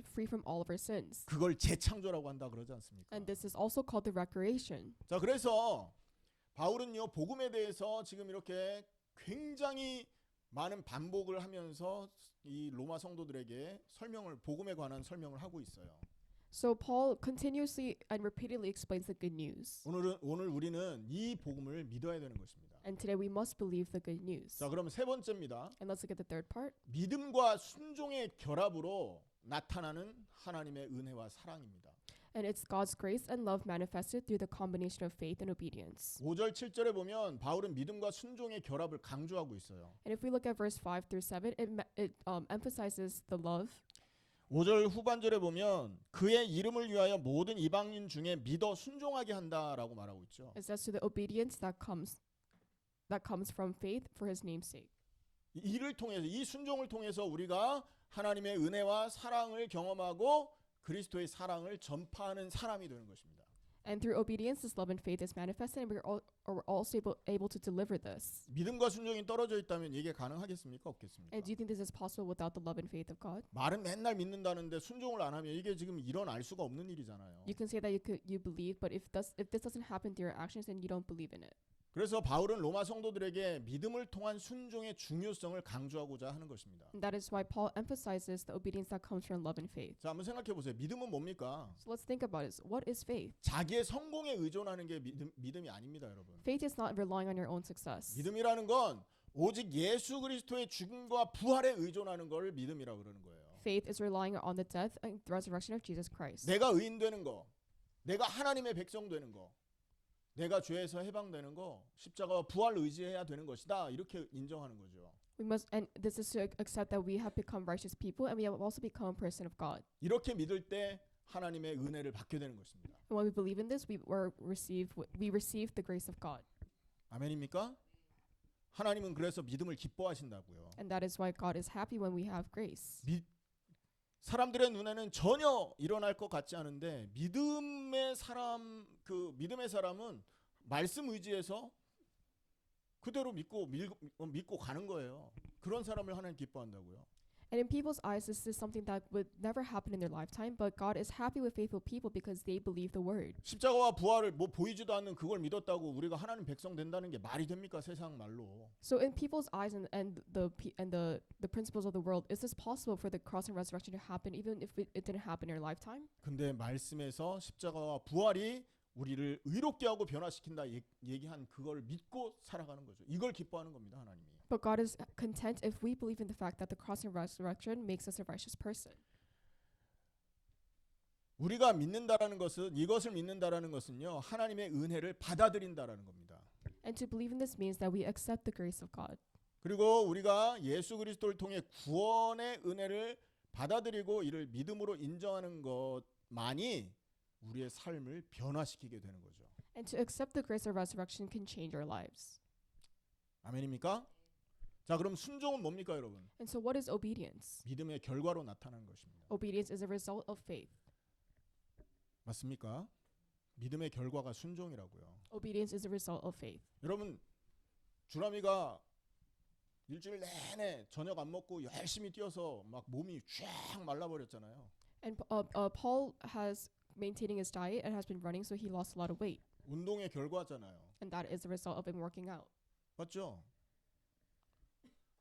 free from all of our sins. 그걸 재창조라고 한다 그러지 않습니까? And this is also called the recreation. 자, 그래서 바울은요 복음에 대해서 지금 이렇게 굉장히 많은 반복을 하면서 이 로마 성도들에게 복음에 관한 설명을 하고 있어요. So Paul continuously and repeatedly explains the good news. 오늘 우리는 이 복음을 믿어야 되는 것입니다. And today we must believe the good news. 자, 그럼 세 번째입니다. And let's look at the third part. 믿음과 순종의 결합으로 나타나는 하나님의 은혜와 사랑입니다. And it's God's grace and love manifested through the combination of faith and obedience. 5절 7절에 보면 바울은 믿음과 순종의 결합을 강조하고 있어요. And if we look at verse 5 through 7, it emphasizes the love. 5절 후반절에 보면 그의 이름을 위하여 모든 이방인 중에 믿어 순종하게 한다라고 말하고 있죠. It says to the obedience that comes from faith for his name's sake. 이를 통해서 이 순종을 통해서 우리가 하나님의 은혜와 사랑을 경험하고 그리스도의 사랑을 전파하는 사람이 되는 것입니다. And through obedience, this love and faith is manifested, and we're also able to deliver this. 믿음과 순종이 떨어져 있다면 이게 가능하겠습니까? 없겠습니까? And do you think this is possible without the love and faith of God? 말은 맨날 믿는다는데 순종을 안 하면 이게 지금 일어날 수가 없는 일이잖아요. You can say that you believe, but if this doesn't happen through your actions, then you don't believe in it. 그래서 바울은 로마 성도들에게 믿음을 통한 순종의 중요성을 강조하고자 하는 것입니다. And that is why Paul emphasizes the obedience that comes from love and faith. 자, 한번 생각해 보세요. 믿음은 뭡니까? So let's think about it. What is faith? 자기의 성공에 의존하는 게 믿음이 아닙니다, 여러분. Faith is not relying on your own success. 믿음이라는 건 오직 예수 그리스도의 죽음과 부활에 의존하는 걸 믿음이라고 그러는 거예요. Faith is relying on the death and resurrection of Jesus Christ. 내가 의인 되는 거, 내가 하나님의 백성 되는 거, 내가 죄에서 해방되는 거, 십자가와 부활 의지해야 되는 것이다. 이렇게 인정하는 거죠. We must, and this is to accept that we have become righteous people, and we have also become a person of God. 이렇게 믿을 때 하나님의 은혜를 받게 되는 것입니다. And when we believe in this, we receive the grace of God. 아멘입니까? 하나님은 그래서 믿음을 기뻐하신다고요. And that is why God is happy when we have grace. 사람들의 눈에는 전혀 일어날 것 같지 않은데 믿음의 사람은 말씀 의지해서 그대로 믿고 가는 거예요. 그런 사람을 하나님 기뻐한다고요. And in people's eyes, this is something that would never happen in their lifetime, but God is happy with faithful people because they believe the word. 십자가와 부활을 보이지도 않는 그걸 믿었다고 우리가 하나님 백성 된다는 게 말이 됩니까? 세상 말로. So in people's eyes and the principles of the world, is this possible for the cross and resurrection to happen even if it didn't happen in your lifetime? 근데 말씀에서 십자가와 부활이 우리를 의롭게 하고 변화시킨다 얘기한 그걸 믿고 살아가는 거죠. 이걸 기뻐하는 겁니다, 하나님이. But God is content if we believe in the fact that the cross and resurrection makes us a righteous person. 우리가 믿는다라는 것은 이것을 믿는다라는 것은요. 하나님의 은혜를 받아들인다라는 겁니다. And to believe in this means that we accept the grace of God. 그리고 우리가 예수 그리스도를 통해 구원의 은혜를 받아들이고 이를 믿음으로 인정하는 것만이 우리의 삶을 변화시키게 되는 거죠. And to accept the grace of resurrection can change our lives. 아멘입니까? 자, 그럼 순종은 뭡니까, 여러분? And so what is obedience? 믿음의 결과로 나타나는 것입니다. Obedience is a result of faith. 맞습니까? 믿음의 결과가 순종이라고요. Obedience is a result of faith. 여러분, 주람이가 일주일 내내 저녁 안 먹고 열심히 뛰어서 막 몸이 쫙 말라버렸잖아요. And Paul has maintaining his diet and has been running, so he lost a lot of weight. 운동의 결과잖아요. And that is a result of him working out. 맞죠?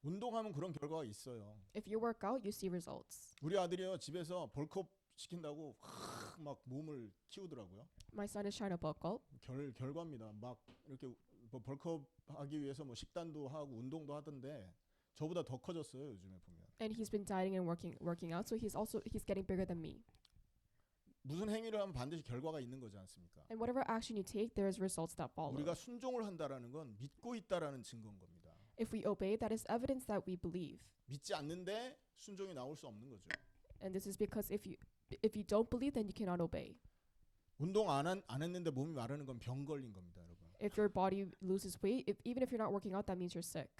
운동하면 그런 결과가 있어요. If you work out, you see results. 우리 아들이요 집에서 벌크업 시킨다고 막 몸을 키우더라고요. My son is trying to bulk up, 결과입니다. 막 이렇게 뭐 벌크업 하기 위해서 뭐 식단도 하고 운동도 하던데 저보다 더 커졌어요 요즘에 보면. and he's been dieting and working out, so he's getting bigger than me. 무슨 행위를 하면 반드시 결과가 있는 거지 않습니까? And whatever action you take, there is results that follow. 우리가 순종을 한다라는 건 믿고 있다라는 증거인 겁니다. If we obey, that is evidence that we believe. 믿지 않는데 순종이 나올 수 없는 거죠. And this is because if you don't believe, then you cannot obey. 운동 안 했는데 몸이 마르는 건 병 걸린 겁니다, 여러분. If your body loses weight, even if you're not working out, that means you're sick.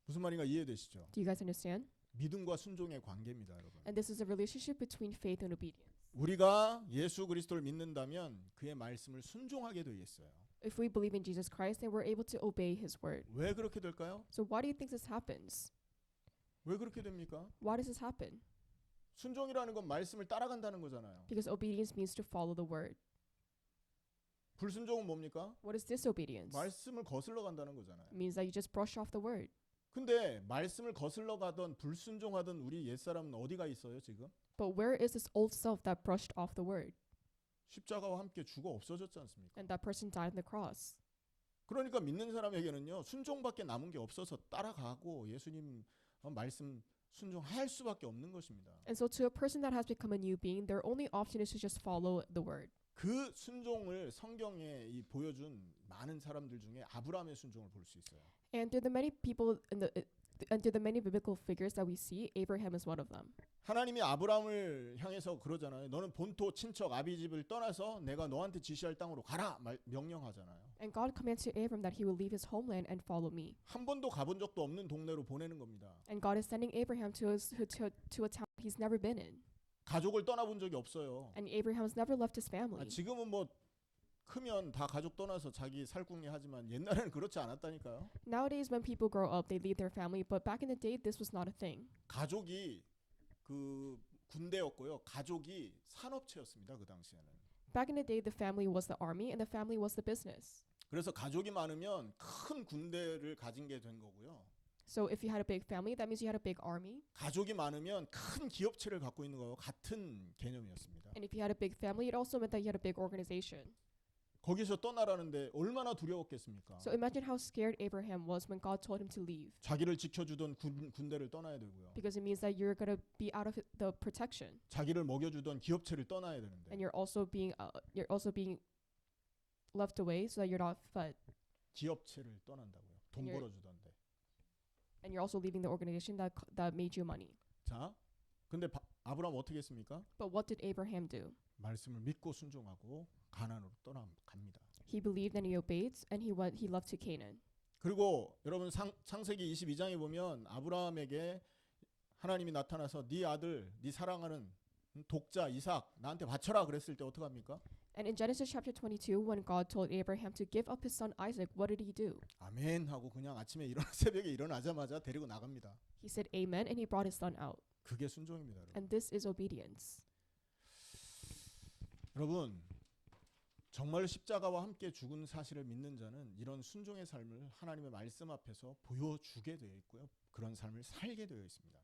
무슨 말인가 이해되시죠? Do you guys understand? 믿음과 순종의 관계입니다, 여러분. And this is a relationship between faith and obedience. 우리가 예수 그리스도를 믿는다면 그의 말씀을 순종하게 되어 있어요. If we believe in Jesus Christ, then we're able to obey His word. 왜 그렇게 될까요? So why do you think this happens? 왜 그렇게 됩니까? Why does this happen? 순종이라는 건 말씀을 따라간다는 거잖아요. Because obedience means to follow the word. 불순종은 뭡니까? What is disobedience? 말씀을 거슬러 간다는 거잖아요. It means that you just brush off the word. 근데 말씀을 거슬러 가던 불순종하던 우리 옛사람은 어디가 있어요, 지금? But where is this old self that brushed off the word? 십자가와 함께 죽어 없어졌지 않습니까? And that person died on the cross. 그러니까 믿는 사람에게는요. 순종밖에 남은 게 없어서 따라가고 예수님 말씀 순종할 수밖에 없는 것입니다. And so to a person that has become a new being, their only option is to just follow the word. 그 순종을 성경에 보여준 많은 사람들 중에 아브라함의 순종을 볼 수 있어요. And through the many people and through the many biblical figures that we see, Abraham is one of them. 하나님이 아브라함을 향해서 그러잖아요. 너는 본토 친척 아비집을 떠나서 내가 너한테 지시할 땅으로 가라 명령하잖아요. And God commands to Abram that he will leave his homeland and follow me. 한 번도 가본 적도 없는 동네로 보내는 겁니다. And God is sending Abraham to a town he's never been in. 가족을 떠나본 적이 없어요. And Abraham has never left his family. 지금은 뭐 크면 다 가족 떠나서 자기 살궁리 하지만 옛날에는 그렇지 않았다니까요. Nowadays, when people grow up, they leave their family. But back in the day, this was not a thing. 가족이 그 군대였고요. 가족이 산업체였습니다. 그 당시에는. Back in the day, the family was the army and the family was the business. 그래서 가족이 많으면 큰 군대를 가진 게 된 거고요. So if you had a big family, that means you had a big army. 가족이 많으면 큰 기업체를 갖고 있는 거와 같은 개념이었습니다. And if you had a big family, it also meant that you had a big organization. 거기서 떠나라는데 얼마나 두려웠겠습니까? So imagine how scared Abraham was when God told him to leave. 자기를 지켜주던 군대를 떠나야 되고요. Because it means that you're going to be out of the protection. 자기를 먹여주던 기업체를 떠나야 되는데. And you're also being left away so that you're not fed. 기업체를 떠난다고요. 돈 And you're- 벌어주던데. And you're also leaving the organization that made you money. 자, 근데 아브라함 어떻게 했습니까? But what did Abraham do? 말씀을 믿고 순종하고 가나안으로 떠나갑니다. He believed and he obeyed and he left to Canaan. 그리고 여러분 창세기 22장에 보면 아브라함에게 하나님이 나타나서 네 아들, 네 사랑하는 독자 이삭 나한테 바쳐라 그랬을 때 어떻게 합니까? And in Genesis chapter 22, when God told Abraham to give up his son Isaac, what did he do? 아멘 하고 그냥 아침에 새벽에 일어나자마자 데리고 나갑니다. He said amen and he brought his son out. 그게 순종입니다, 여러분. And this is obedience. 여러분, 정말 십자가와 함께 죽은 사실을 믿는 자는 이런 순종의 삶을 하나님의 말씀 앞에서 보여주게 되어 있고요. 그런 삶을 살게 되어 있습니다.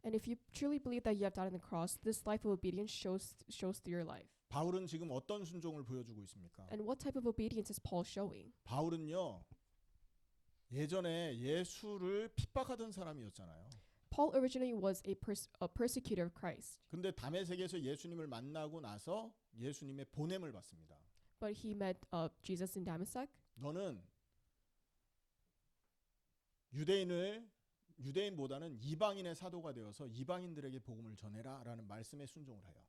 And if you truly believe that you have died on the cross, this life of obedience shows through your life. 바울은 지금 어떤 순종을 보여주고 있습니까? And what type of obedience is Paul showing? 바울은요. 예전에 예수를 핍박하던 사람이었잖아요. Paul originally was a persecutor of Christ, 근데 다메섹에서 예수님을 만나고 나서 예수님의 보냄을 받습니다. but he met Jesus in Damascus. 너는 유대인보다는 이방인의 사도가 되어서 이방인들에게 복음을 전해라라는 말씀에 순종을 해요.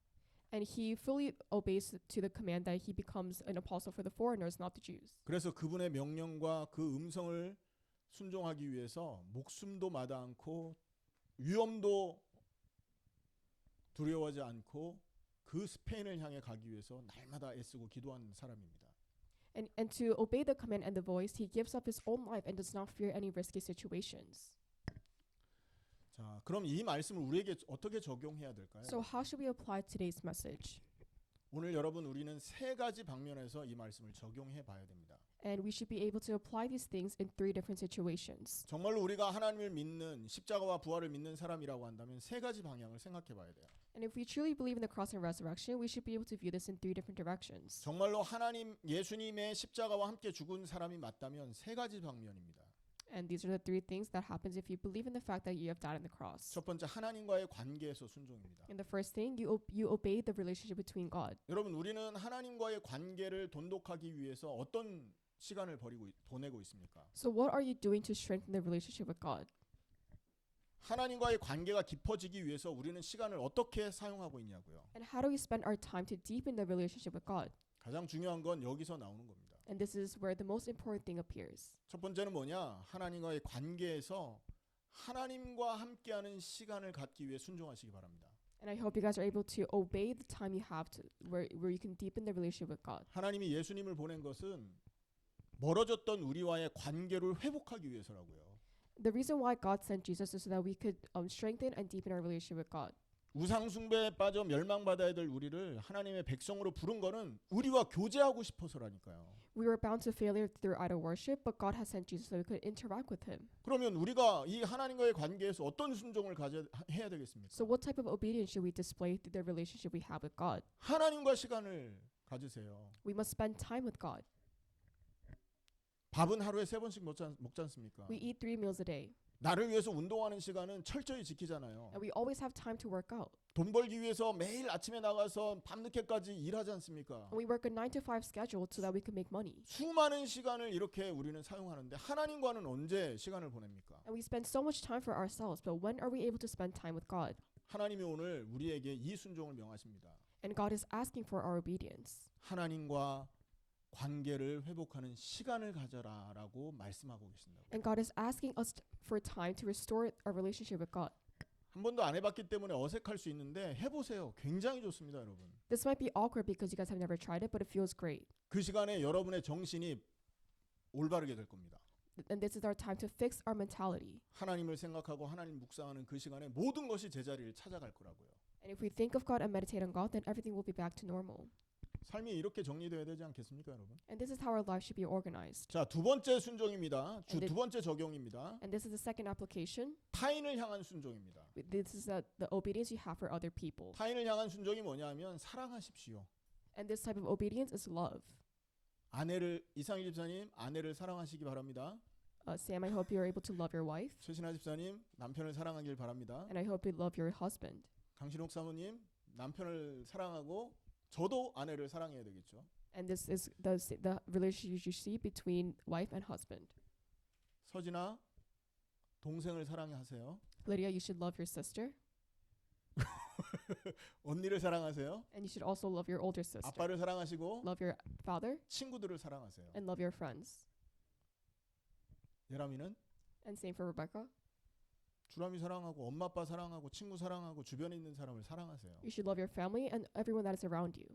And he fully obeys to the command that he becomes an apostle for the foreigners, not the Jews. 그래서 그분의 명령과 그 음성을 순종하기 위해서 목숨도 마다 않고 위험도 두려워하지 않고 그 스페인을 향해 가기 위해서 날마다 애쓰고 기도하는 사람입니다. And to obey the command and the voice, he gives up his own life and does not fear any risky situations. 자, 그럼 이 말씀을 우리에게 어떻게 적용해야 될까요? So how should we apply today's message? 오늘 여러분 우리는 세 가지 방면에서 이 말씀을 적용해 봐야 됩니다. And we should be able to apply these things in 3 different situations. 정말로 우리가 하나님을 믿는 십자가와 부활을 믿는 사람이라고 한다면 세 가지 방향을 생각해 봐야 돼요. And if we truly believe in the cross and resurrection, we should be able to view this in 3 different directions. 정말로 예수님의 십자가와 함께 죽은 사람이 맞다면 세 가지 방면입니다. And these are the 3 things that happens if you believe in the fact that you have died on the cross. 첫 번째 하나님과의 관계에서 순종입니다. And the first thing, you obey the relationship between God. 여러분 우리는 하나님과의 관계를 돈독하기 위해서 어떤 시간을 보내고 있습니까? So what are you doing to strengthen the relationship with God? 하나님과의 관계가 깊어지기 위해서 우리는 시간을 어떻게 사용하고 있냐고요. And how do we spend our time to deepen the relationship with God? 가장 중요한 건 여기서 나오는 겁니다. And this is where the most important thing appears. 첫 번째는 뭐냐? 하나님과의 관계에서 하나님과 함께하는 시간을 갖기 위해 순종하시기 바랍니다. And I hope you guys are able to obey the time you have to where you can deepen the relationship with God. 하나님이 예수님을 보낸 것은 멀어졌던 우리와의 관계를 회복하기 위해서라고요. The reason why God sent Jesus is so that we could strengthen and deepen our relationship with God. 우상 숭배에 빠져 멸망받아야 될 우리를 하나님의 백성으로 부른 거는 우리와 교제하고 싶어서라니까요. We were bound to failure through idol worship, but God has sent Jesus so we could interact with Him. 그러면 우리가 이 하나님과의 관계에서 어떤 순종을 해야 되겠습니까? So what type of obedience should we display through the relationship we have with God? 하나님과 시간을 가지세요. We must spend time with God. 밥은 하루에 3번씩 먹지 않습니까? We eat 3 meals a day, 나를 위해서 운동하는 시간은 철저히 지키잖아요. and we always have time to work out. 돈 벌기 위해서 매일 아침에 나가서 밤늦게까지 일하지 않습니까? And we work a 9 to 5 schedule so that we can make money. 수많은 시간을 이렇게 우리는 사용하는데 하나님과는 언제 시간을 보냅니까? And we spend so much time for ourselves, but when are we able to spend time with God? 하나님이 오늘 우리에게 이 순종을 명하십니다. And God is asking for our obedience. 하나님과 관계를 회복하는 시간을 가져라라고 말씀하고 계신다고. And God is asking us for time to restore our relationship with God. 한 번도 안 해봤기 때문에 어색할 수 있는데 해보세요. 굉장히 좋습니다, 여러분. This might be awkward because you guys have never tried it, but it feels great. 그 시간에 여러분의 정신이 올바르게 될 겁니다. And this is our time to fix our mentality. 하나님을 생각하고 하나님 묵상하는 그 시간에 모든 것이 제자리를 찾아갈 거라고요. And if we think of God and meditate on God, then everything will be back to normal. 삶이 이렇게 정리되어야 되지 않겠습니까, 여러분? And this is how our life should be organized. 자, 두 번째 순종입니다. And 두 번째 적용입니다. And this is the second application. 타인을 향한 순종입니다. This is the obedience you have for other people. 타인을 향한 순종이 뭐냐면 사랑하십시오. And this type of obedience is love. 이상일 집사님, 아내를 사랑하시기 바랍니다. Sam, I hope you're able to love your wife. 최신아 집사님, 남편을 사랑하길 바랍니다. And I hope you love your husband. 강신옥 사모님, 남편을 사랑하고 저도 아내를 사랑해야 되겠죠. And this is the relationship you see between wife and husband. 서진아, 동생을 사랑하세요. Lydia, you should love your sister. 언니를 사랑하세요. And you should also love your older sister. 아빠를 사랑하시고 Love your father 친구들을 사랑하세요. and love your friends. 예람이는 And same for Rebecca. 주람이 사랑하고 엄마 아빠 사랑하고 친구 사랑하고 주변에 있는 사람을 사랑하세요. You should love your family and everyone that is around you.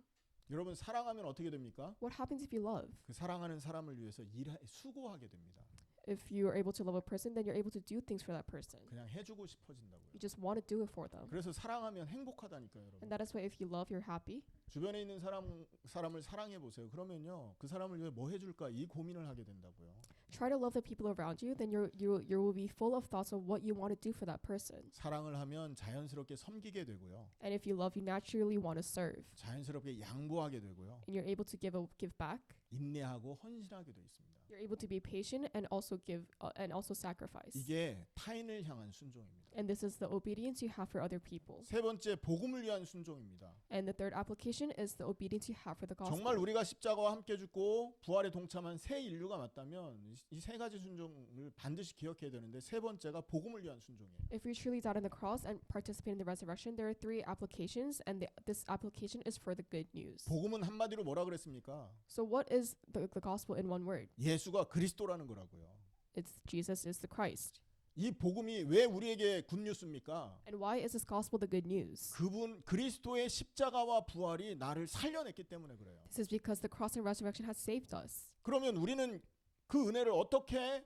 여러분 사랑하면 어떻게 됩니까? What happens if you love? 그 사랑하는 사람을 위해서 수고하게 됩니다. If you are able to love a person, then you're able to do things for that person. 그냥 해주고 싶어진다고요. You just want to do it for them. 그래서 사랑하면 행복하다니까요, 여러분. And that is why if you love, you're happy. 주변에 있는 사람을 사랑해 보세요. 그러면요, 그 사람을 위해 뭐 해줄까 이 고민을 하게 된다고요. Try to love the people around you, then you will be full of thoughts of what you want to do for that person. 사랑을 하면 자연스럽게 섬기게 되고요. And if you love, you naturally want to serve. 자연스럽게 양보하게 되고요. And you're able to give back. 인내하고 헌신하게 돼 있습니다. You're able to be patient and also give and also sacrifice. 이게 타인을 향한 순종입니다. And this is the obedience you have for other people. 세 번째, 복음을 위한 순종입니다. And the third application is the obedience you have for the gospel. 정말 우리가 십자가와 함께 죽고 부활에 동참한 새 인류가 맞다면 이 세 가지 순종을 반드시 기억해야 되는데, 세 번째가 복음을 위한 순종이에요. If we truly died on the cross and participate in the resurrection, there are three applications, and this application is for the good news. 복음은 한마디로 뭐라 그랬습니까? So what is the gospel in one word? 예수가 그리스도라는 거라고요. It's Jesus is the Christ. 이 복음이 왜 우리에게 굿뉴스입니까? And why is this gospel the good news? 그분 그리스도의 십자가와 부활이 나를 살려냈기 때문에 그래요. This is because the cross and resurrection has saved us. 그러면 우리는 그 은혜를 어떻게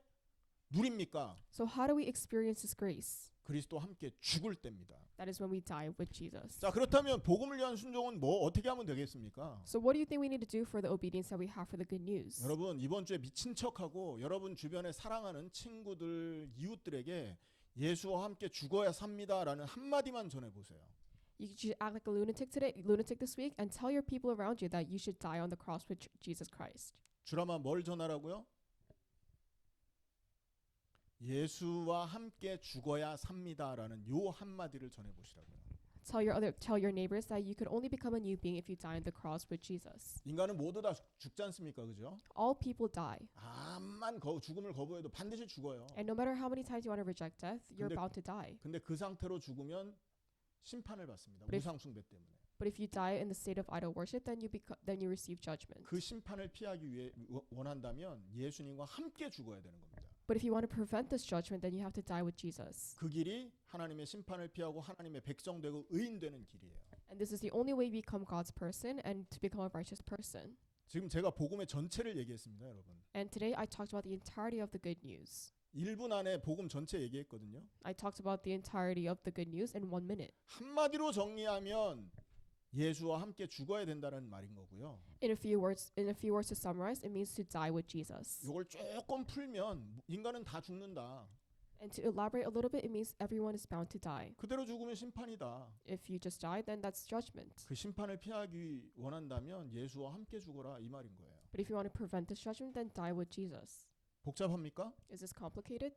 누립니까? So how do we experience this grace? 그리스도와 함께 죽을 때입니다. That is when we die with Jesus. 자, 그렇다면 복음을 위한 순종은 뭐 어떻게 하면 되겠습니까? So what do you think we need to do for the obedience that we have for the good news? 여러분, 이번 주에 미친 척하고 여러분 주변에 사랑하는 친구들, 이웃들에게 예수와 함께 죽어야 삽니다라는 한마디만 전해보세요. You should act like a lunatic this week, and tell your people around you that you should die on the cross with Jesus Christ. 주라마 뭘 전하라고요? 예수와 함께 죽어야 삽니다라는 요 한마디를 전해보시라고요. Tell your neighbors that you could only become a new being if you die on the cross with Jesus. 인간은 모두 다 죽지 않습니까? 그죠? All people die, 암만 죽음을 거부해도 반드시 죽어요. and no matter how many times you want to reject death, you're 근데- bound to die. 근데 그 상태로 죽으면 심판을 받습니다. But if- 우상 숭배 때문에. But if you die in the state of idol worship, then you receive judgment. 그 심판을 피하기 위해 원한다면 예수님과 함께 죽어야 되는 겁니다. But if you want to prevent this judgment, then you have to die with Jesus. 그 길이 하나님의 심판을 피하고 하나님의 백성 되고 의인 되는 길이에요. And this is the only way we become God's person and to become a righteous person. 지금 제가 복음의 전체를 얘기했습니다, 여러분. And today I talked about the entirety of the good news. 1분 안에 복음 전체 얘기했거든요. I talked about the entirety of the good news in 1 minute. 한마디로 정리하면 예수와 함께 죽어야 된다는 말인 거고요. In a few words to summarize, it means to die with Jesus. 이걸 조금 풀면 인간은 다 죽는다. And to elaborate a little bit, it means everyone is bound to die. 그대로 죽으면 심판이다. If you just die, then that's judgment. 그 심판을 피하기 원한다면 예수와 함께 죽어라 이 말인 거예요. But if you want to prevent this judgment, then die with Jesus. 복잡합니까? Is this complicated?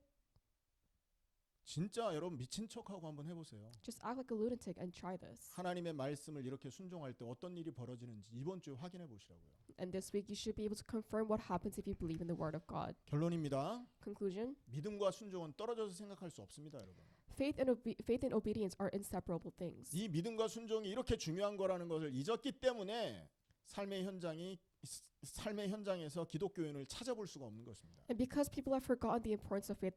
진짜 여러분 미친 척하고 한번 해보세요. Just act like a lunatic and try this. 하나님의 말씀을 이렇게 순종할 때 어떤 일이 벌어지는지 이번 주에 확인해 보시라고요. And this week, you should be able to confirm what happens if you believe in the Word of God. 결론입니다. Conclusion: 믿음과 순종은 떨어져서 생각할 수 없습니다, 여러분. faith and obedience are inseparable things. 이 믿음과 순종이 이렇게 중요한 거라는 것을 잊었기 때문에 삶의 현장에서 기독교인을 찾아볼 수가 없는 것입니다. And because people have forgotten the importance of faith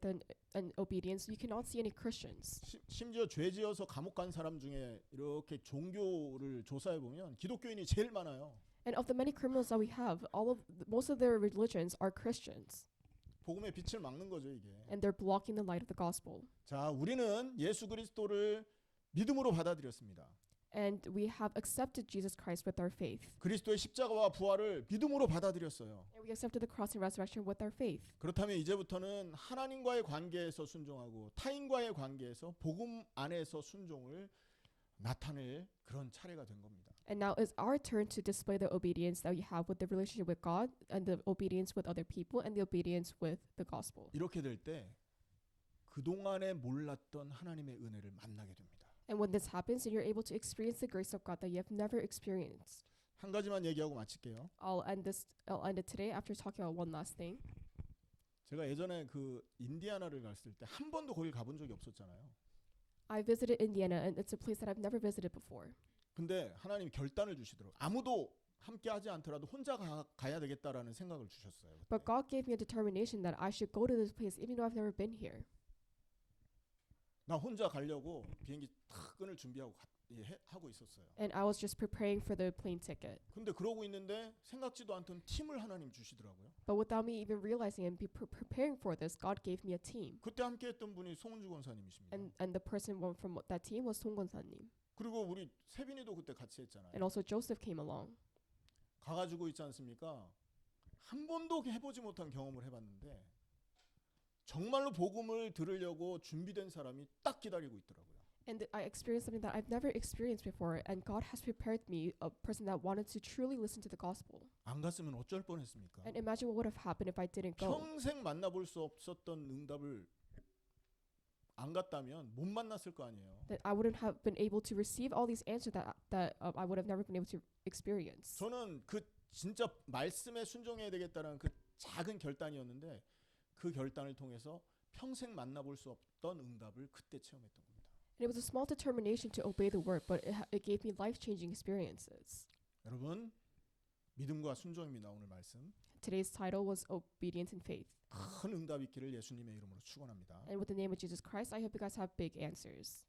and obedience, you cannot see any Christians. 심지어 죄지어서 감옥 간 사람 중에 이렇게 종교를 조사해 보면 기독교인이 제일 많아요. And of the many criminals that we have, most of their religions are Christians, 복음의 빛을 막는 거죠, 이게. and they're blocking the light of the gospel. 자, 우리는 예수 그리스도를 믿음으로 받아들였습니다. And we have accepted Jesus Christ with our faith. 그리스도의 십자가와 부활을 믿음으로 받아들였어요. And we accepted the cross and resurrection with our faith. 그렇다면 이제부터는 하나님과의 관계에서 순종하고 타인과의 관계에서 복음 안에서 순종을 나타낼 그런 차례가 된 겁니다. And now it's our turn to display the obedience that we have with the relationship with God, and the obedience with other people, and the obedience with the gospel. 이렇게 될 때 그동안에 몰랐던 하나님의 은혜를 만나게 됩니다. And when this happens, then you're able to experience the grace of God that you have never experienced. 한 가지만 얘기하고 마칠게요. I'll end it today after talking about one last thing. 제가 예전에 그 인디아나를 갔을 때 한 번도 거기 가본 적이 없었잖아요. I visited Indiana, and it's a place that I've never visited before. 근데 하나님이 결단을 주시더라고요. 아무도 함께 하지 않더라도 혼자 가야 되겠다라는 생각을 주셨어요. 그때. But God gave me a determination that I should go to this place even though I've never been here. 나 혼자 가려고 비행기 탁 끈을 준비하고 하고 있었어요. And I was just preparing for the plane ticket. 근데 그러고 있는데 생각지도 않던 팀을 하나님 주시더라고요. But without me even realizing and preparing for this, God gave me a team. 그때 함께했던 분이 송은주 권사님이십니다. And the person from that team was Song Gon-sa님. 그리고 우리 세빈이도 그때 같이 했잖아요. And also Joseph came along. 가가지고 있지 않습니까? 한 번도 해보지 못한 경험을 해봤는데 정말로 복음을 들으려고 준비된 사람이 딱 기다리고 있더라고요. And I experienced something that I've never experienced before, and God has prepared me, a person that wanted to truly listen to the gospel. 안 갔으면 어쩔 뻔했습니까? And imagine what would have happened if I didn't go. 평생 만나볼 수 없었던 응답을 안 갔다면 못 만났을 거 아니에요. That I wouldn't have been able to receive all these answers that I would have never been able to experience. 저는 그 진짜 말씀에 순종해야 되겠다는 그 작은 결단이었는데 그 결단을 통해서 평생 만나볼 수 없던 응답을 그때 체험했던 겁니다. And it was a small determination to obey the word, but it gave me life-changing experiences. 여러분, 믿음과 순종입니다. 오늘 말씀. Today's title was Obedience and Faith. 큰 응답 있기를 예수님의 이름으로 축원합니다. And with the name of Jesus Christ, I hope you guys have big answers.